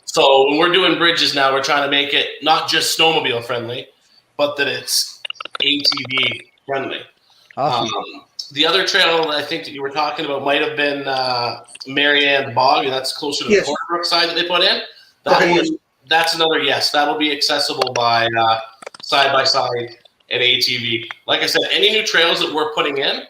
So when we're doing bridges now, we're trying to make it not just snowmobile friendly, but that it's ATV friendly. Awesome. The other trail I think that you were talking about might have been Marianne Bog, and that's closer to the Cornbrook side that they put in. That's another yes. That'll be accessible by side-by-side and ATV. Like I said, any new trails that we're putting in,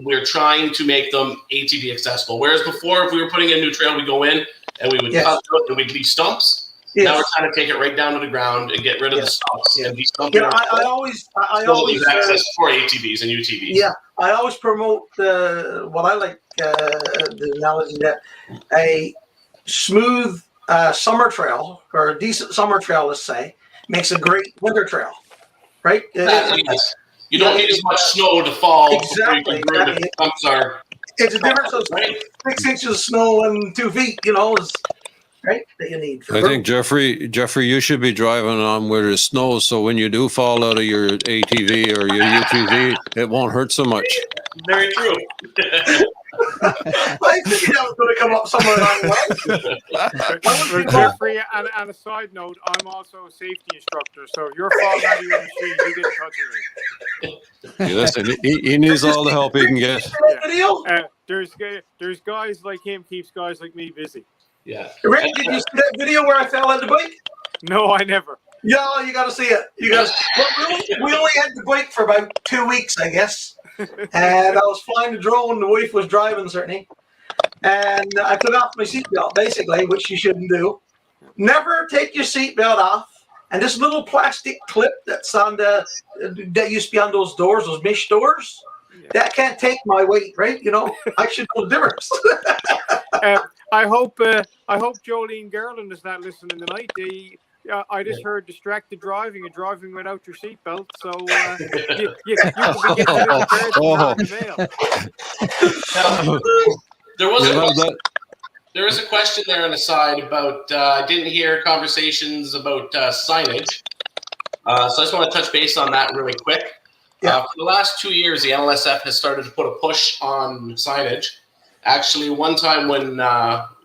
we're trying to make them ATV accessible. Whereas before, if we were putting in a new trail, we'd go in and we would cut out and we'd leave stumps. Now we're trying to take it right down to the ground and get rid of the stumps and de-stump it. I always access for ATVs and UTVs. Yeah, I always promote what I like the analogy that a smooth summer trail or a decent summer trail, let's say, makes a great winter trail, right? Yes. You don't need as much snow to fall. Exactly. The stumps are. It's a difference of 6 inches of snow and 2 feet, is right that you need. I think Jeffrey, you should be driving on where there's snow, so when you do fall out of your ATV or your UTV, it won't hurt so much. Very true. I think that was going to come up somewhere along the way. Well, Jeffrey, and a side note, I'm also a safety instructor, so if you're falling out of your machine, you get in touch with me. Listen, he needs all the help he can get. There's guys like him, keeps guys like me busy. Yeah. Rick, did you see that video where I fell on the bike? No, I never. Yeah, you got to see it. We only had the bike for about 2 weeks, I guess. And I was flying the drone. The wife was driving, certainly. And I took off my seatbelt, basically, which you shouldn't do. Never take your seatbelt off. And this little plastic clip that's on that used to be on those doors, those mesh doors, that can't take my weight, right? I should know the difference. I hope Jolene Garland is not listening tonight. I just heard distracted driving and driving without your seatbelt. So you can be getting the mail. There was a question there on the side about I didn't hear conversations about signage. So I just want to touch base on that really quick. For the last 2 years, the NLSF has started to put a push on signage. Actually, one time when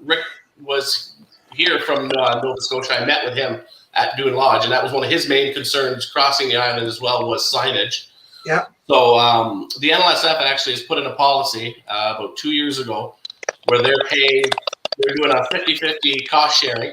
Rick was here from Nova Scotia, I met with him at Dune Lodge, and that was one of his main concerns crossing the island as well was signage. Yeah. So the NLSF actually has put in a policy about 2 years ago where they're doing a 50-50 cost sharing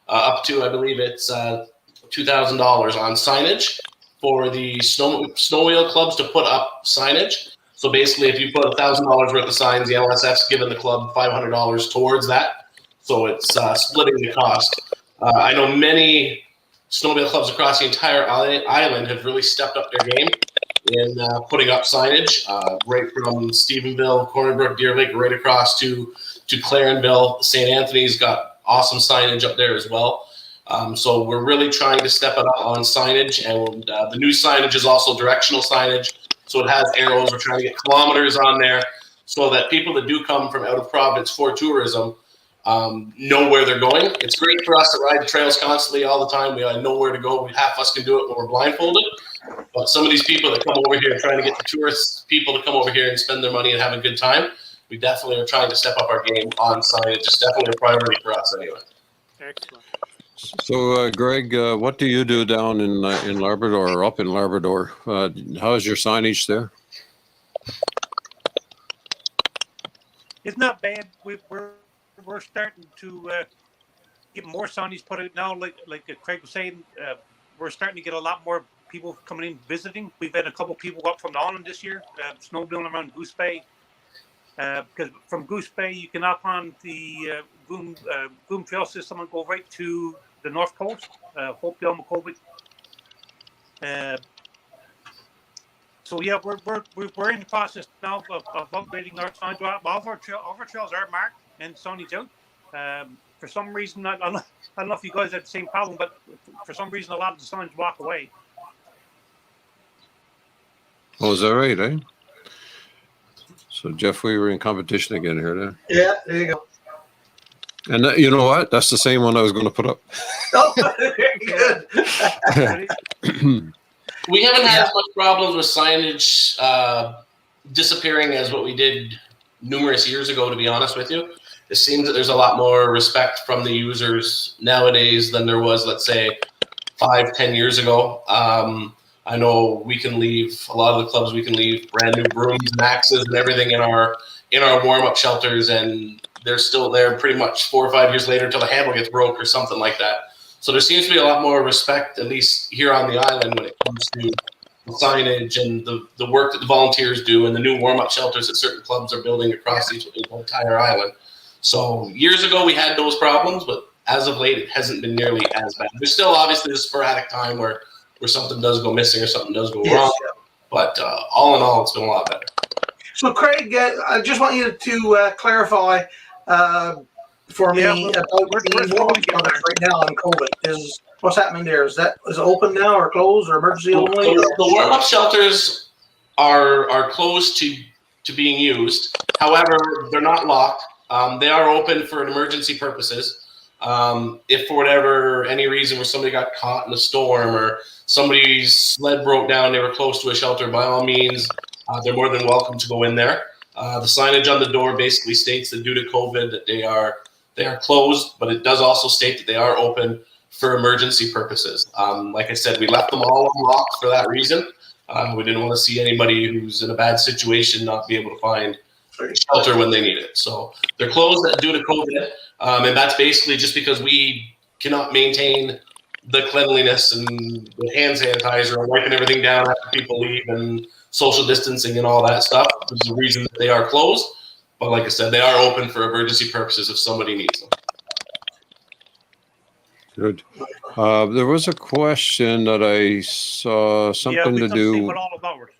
up to, I believe it's $2,000 on signage for the snowmobile clubs to put up signage. So basically, if you put $1,000 worth of signs, the NLSF's giving the club $500 towards that. So it's splitting the cost. I know many snowmobile clubs across the entire island have really stepped up their game in putting up signage, right from Stephenville, Cornerbrook, Deer Lake, right across to Clarenville. St. Anthony's got awesome signage up there as well. So we're really trying to step it up on signage, and the new signage is also directional signage. So it has arrows. We're trying to get kilometers on there so that people that do come from out of province for tourism know where they're going. It's great for us to ride the trails constantly all the time. We know where to go. Half of us can do it when we're blindfolded. But some of these people that come over here and trying to get the tourist people to come over here and spend their money and have a good time, we definitely are trying to step up our game on signage. It's definitely a priority for us anyway. Excellent. So, Greg, what do you do down in Labrador or up in Labrador? How's your signage there? It's not bad. We're starting to get more signage put out now. Like Craig was saying, we're starting to get a lot more people coming in visiting. We've had a couple people up from the island this year, snowmobiling around Goose Bay. Because from Goose Bay, you can hop on the Boom Trail System and go right to the north coast, Hopedale, McCovic. So yeah, we're in the process now of upgrading our signs. All of our trails are marked and signage out. For some reason, I don't know if you guys have the same problem, but for some reason, a lot of the signs walk away. Oh, is that right, eh? So, Jeff, we were in competition again here, then. Yeah, there you go. And you know what? That's the same one I was going to put up. Oh, very good. We haven't had as much problems with signage disappearing as what we did numerous years ago, to be honest with you. It seems that there's a lot more respect from the users nowadays than there was, let's say, 5-10 years ago. I know we can leave, a lot of the clubs, we can leave brand new brooms and axes and everything in our warm-up shelters, and they're still there pretty much 4 or 5 years later until the handle gets broke or something like that. So there seems to be a lot more respect, at least here on the island, when it comes to the signage and the work that the volunteers do and the new warm-up shelters that certain clubs are building across the entire island. So years ago we had those problems, but as of late it hasn't been nearly as bad. There's still obviously a sporadic time where something does go missing or something does go wrong, but all in all, it's been a lot better. So, Craig, I just want you to clarify for me about the warm-up shelters right now on COVID. What's happening there? Is it open now or closed or emergency only? The warm-up shelters are closed to being used. However, they're not locked. They are open for emergency purposes. If for whatever any reason where somebody got caught in a storm or somebody's sled broke down, they were close to a shelter, by all means, they're more than welcome to go in there. The signage on the door basically states that due to COVID that they are closed, but it does also state that they are open for emergency purposes. Like I said, we left them all unlocked for that reason. We didn't want to see anybody who's in a bad situation not be able to find shelter when they need it. So they're closed due to COVID, and that's basically just because we cannot maintain the cleanliness and the hand sanitizer and wiping everything down after people leave and social distancing and all that stuff. There's a reason that they are closed, but like I said, they are open for emergency purposes if somebody needs them. Good. There was a question that I saw something to do. With all of ours.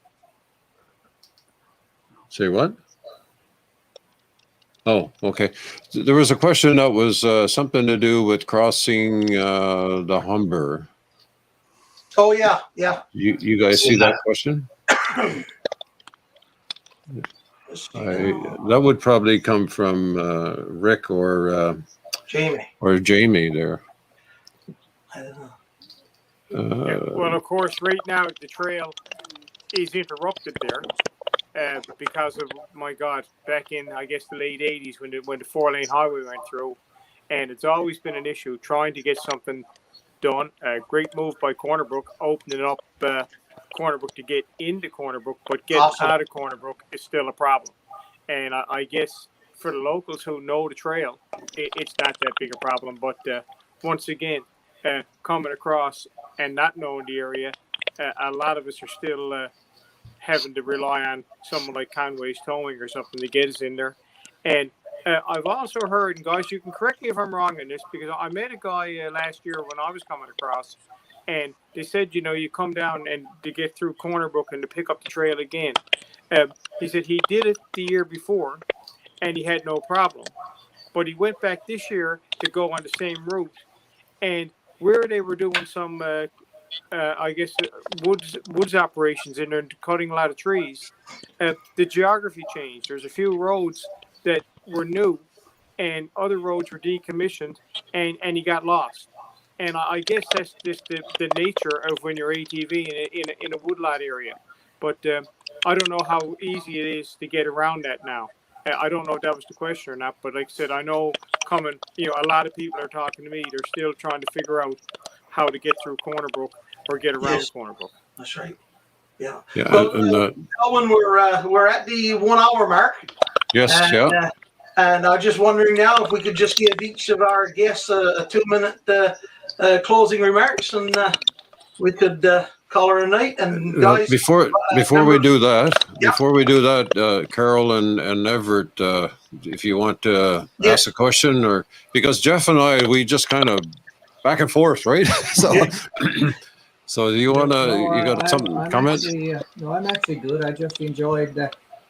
Say what? Oh, okay. There was a question that was something to do with crossing the Humber. Oh, yeah. You guys see that question? That would probably come from Rick or Jamie there. I don't know. Well, of course, right now the trail is interrupted there because of, my God, back in, I guess, the late 80s when the 4-lane highway went through. And it's always been an issue trying to get something done. A great move by Corner Brook, opening up Corner Brook to get into Corner Brook, but getting out of Corner Brook is still a problem. And I guess for the locals who know the trail, it's not that big a problem. But once again, coming across and not knowing the area, a lot of us are still having to rely on someone like Conway's Towing or something to get us in there. And I've also heard, and guys, you can correct me if I'm wrong in this, because I met a guy last year when I was coming across, and they said, you come down and to get through Corner Brook and to pick up the trail again. He said he did it the year before, and he had no problem. But he went back this year to go on the same route, and where they were doing some, I guess, woods operations in there, cutting a lot of trees, the geography changed. There's a few roads that were new, and other roads were decommissioned, and he got lost. And I guess that's just the nature of when you're ATV in a woodlot area. But I don't know how easy it is to get around that now. I don't know if that was the question or not, but like I said, I know a lot of people are talking to me. They're still trying to figure out how to get through Corner Brook or get around Corner Brook. That's right. Yeah. Yeah. Well, Colin, we're at the 1 hour mark. Yes. And, and I'm just wondering now if we could just give each of our guests a 2-minute closing remarks, and we could caller a night. And guys, before we do that, Yeah. Carol and Everett, if you want to Yes. ask a question, or because Jeff and I, we just kind of back and forth, right? So, so you want to, No, you got some I'm comments? actually, no, I'm actually good. I just enjoyed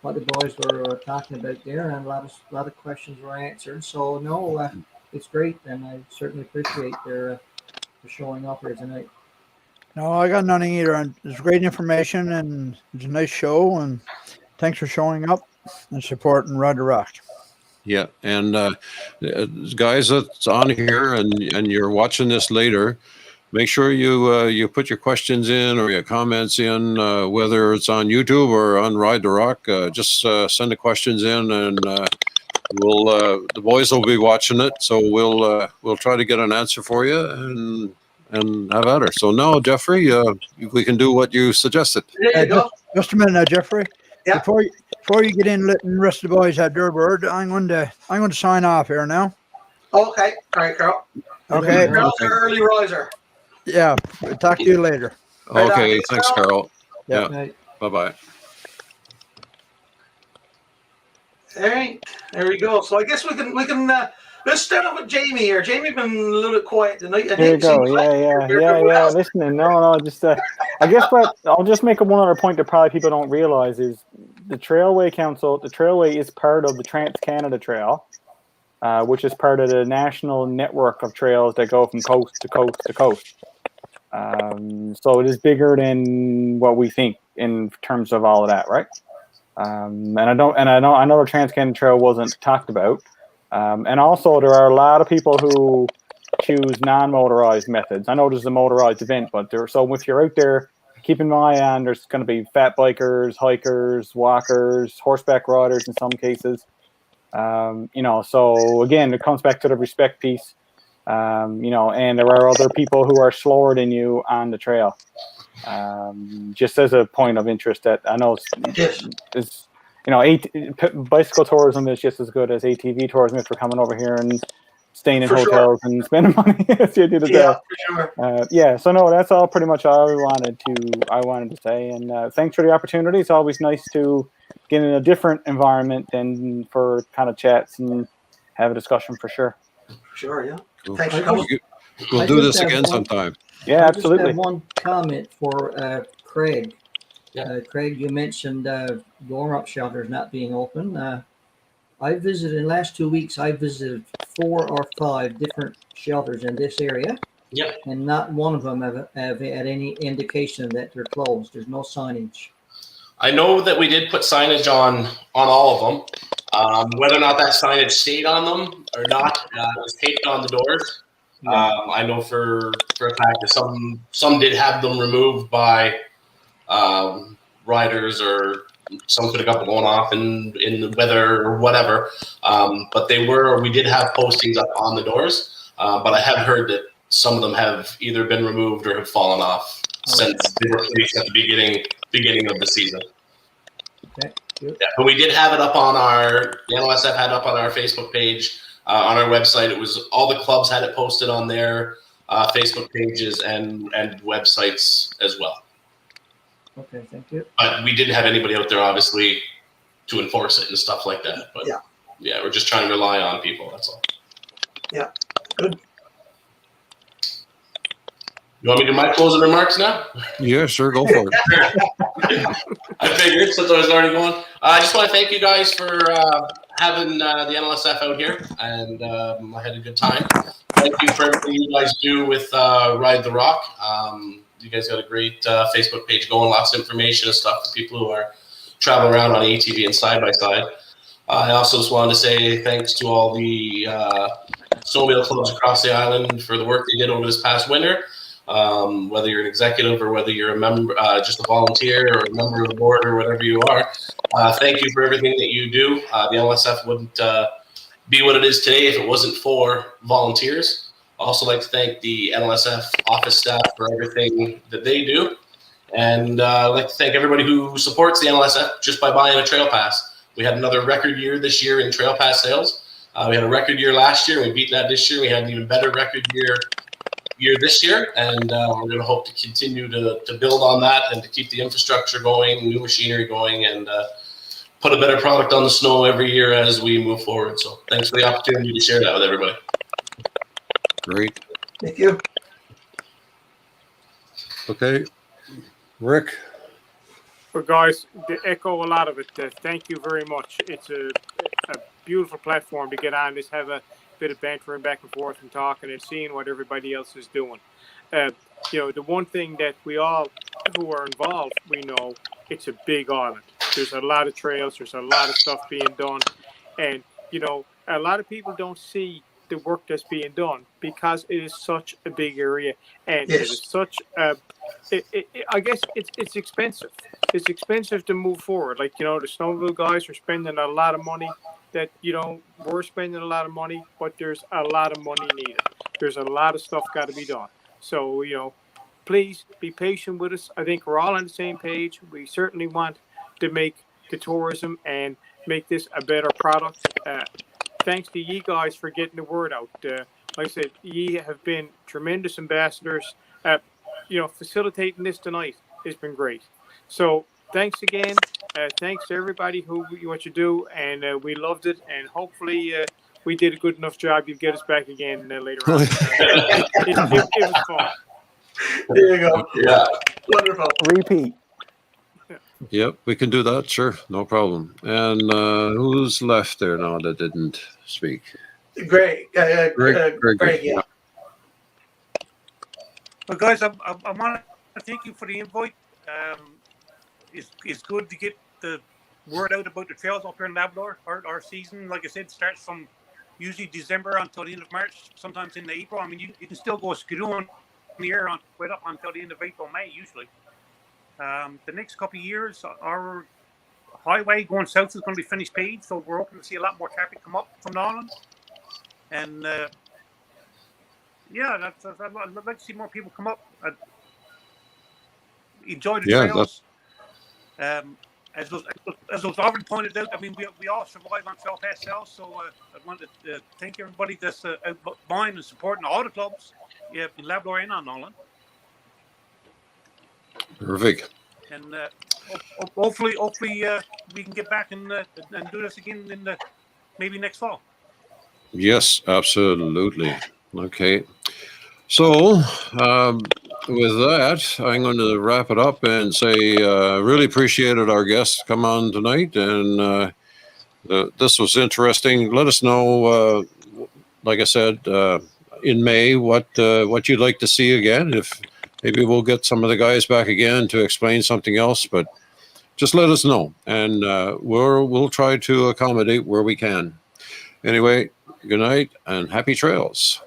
what the boys were talking about there, and a lot of questions were answered. So no, it's great, and I certainly appreciate their for showing up here tonight. No, I got nothing either. And it's great information, and it's a nice show. And thanks for showing up and supporting Ride the Rock. Yeah, and guys that's on here, and you're watching this later, make sure you put your questions in or your comments in, whether it's on YouTube or on Ride the Rock. Just send the questions in, and we'll the boys will be watching it, so we'll try to get an answer for you and have at her. So now, Jeffrey, we can do what you suggested. there you go. Just a minute now, Jeffrey. Yeah. Before you get in, letting the rest of the boys have their word, I'm going to sign off here now. Okay. All right, Carol. Okay. Carol's an early riser. Yeah. We'll talk to you later. Right on. Okay, thanks, Carol. Yeah. Yeah. Bye-bye. All right, there we go. So I guess we can let's start off with Jamie here. Jamie's been a little bit quiet tonight. There you go. Yeah. Listening. No. Just I guess, but I'll just make one other point that probably people don't realize is the Trailway Council. The Trailway is part of the Trans-Canada Trail, which is part of the national network of trails that go from coast to coast to coast. So it is bigger than what we think in terms of all of that, right? I know the Trans-Canada Trail wasn't talked about. And also there are a lot of people who choose non-motorized methods. I know there's a motorized event, but so if you're out there, keep in mind there's going to be fat bikers, hikers, walkers, horseback riders in some cases. So again, it comes back to the respect piece. And there are other people who are slower than you on the trail. Just as a point of interest, that I know it's bicycle tourism is just as good as ATV tourism if we're coming over here and staying in hotels and spending money as you did at Yeah, for sure. So no, that's all pretty much all I wanted to say. And thanks for the opportunity. It's always nice to get in a different environment and for kind of chats and have a discussion for sure. Sure, yeah. Cool. Thanks for coming. We'll do this again sometime. Yeah, I absolutely. just have one comment for Craig. Yeah. Craig, you mentioned warm-up shelters not being open. I visited in the last 2 weeks. I visited 4 or 5 different shelters in this area. Yep. And not one of them have had any indication that they're closed. There's no signage. I know that we did put signage on all of them. Whether or not that signage stayed on them or not, it was taped on the doors. I know for a fact that some did have them removed by riders, or some could have got blown off in the weather or whatever. But we did have postings up on the doors. But I have heard that some of them have either been removed or have fallen off since they were placed at the beginning of the season. Okay. Good. Yeah, but we did have it up on the NLSF had it up on our Facebook page, on our website. It was all the clubs had it posted on their Facebook pages and websites as well. Okay, thank you. But we didn't have anybody out there, obviously, to enforce it and stuff like that. But yeah, we're just trying to rely on people. That's all. Yeah, good. You want me to do my closing remarks now? Yeah, sure, go for it. I figured since I was already going. I just want to thank you guys for having the NLSF out here, and I had a good time. Thank you for everything you guys do with Ride the Rock. You guys got a great Facebook page going, lots of information and stuff for people who are traveling around on ATV and side-by-side. I also just wanted to say thanks to all the snowmobile clubs across the island for the work they did over this past winter. Whether you're an executive or whether you're a member, just a volunteer or a member of the board or whatever you are, thank you for everything that you do. The NLSF wouldn't be what it is today if it wasn't for volunteers. I also like to thank the NLSF office staff for everything that they do. And I'd like to thank everybody who supports the NLSF just by buying a trail pass. We had another record year this year in trail pass sales. We had a record year last year. We beat that this year. We had an even better record year year this year, and we're going to hope to continue to build on that and to keep the infrastructure going, new machinery going, and put a better product on the snow every year as we move forward. So thanks for the opportunity to share that with everybody. Great. Thank you. Okay. Rick. Well, guys, to echo a lot of it, thank you very much. It's a beautiful platform to get on, just have a bit of bantering back and forth and talking and seeing what everybody else is doing. The one thing that we all who are involved, we know it's a big island. There's a lot of trails. There's a lot of stuff being done. And, a lot of people don't see the work that's being done because it is such a big area. And Yes. it is such I guess it's expensive. It's expensive to move forward. Like, the snowmobile guys are spending a lot of money that, we're spending a lot of money, but there's a lot of money needed. There's a lot of stuff got to be done. So, please be patient with us. I think we're all on the same page. We certainly want to make the tourism and make this a better product. Thanks to you guys for getting the word out. Like I said, you have been tremendous ambassadors. Facilitating this tonight has been great. So thanks again. Thanks to everybody what you do, and we loved it. And hopefully we did a good enough job. You get us back again later on. It was fun. There you go. Yeah. Wonderful. Repeat. Yep, we can do that. Sure, no problem. And who's left there now that didn't speak? Great. Greg, Yeah. Well, guys, I want to thank you for the invite. It's good to get the word out about the trails up here in Labrador. Our season, like I said, starts from usually December until the end of March, sometimes in April. I mean, you can still go skiing here right up until the end of April, May, usually. The next couple of years, our highway going south is going to be finished paved, so we're hoping to see a lot more traffic come up from the island. And I'd like to see more people come up. I'd enjoy the trails. As was already pointed out, I mean, we all survive on Trail Pass South, so I want to thank everybody that's out buying and supporting all the clubs in Labrador and on Island. Perfect. And hopefully we can get back and do this again in maybe next fall. Yes, absolutely. Okay. So with that, I'm going to wrap it up and say really appreciated our guests come on tonight, and this was interesting. Let us know, like I said, in May what you'd like to see again. If maybe we'll get some of the guys back again to explain something else, but just let us know, and we'll try to accommodate where we can. Anyway, good night and happy trails.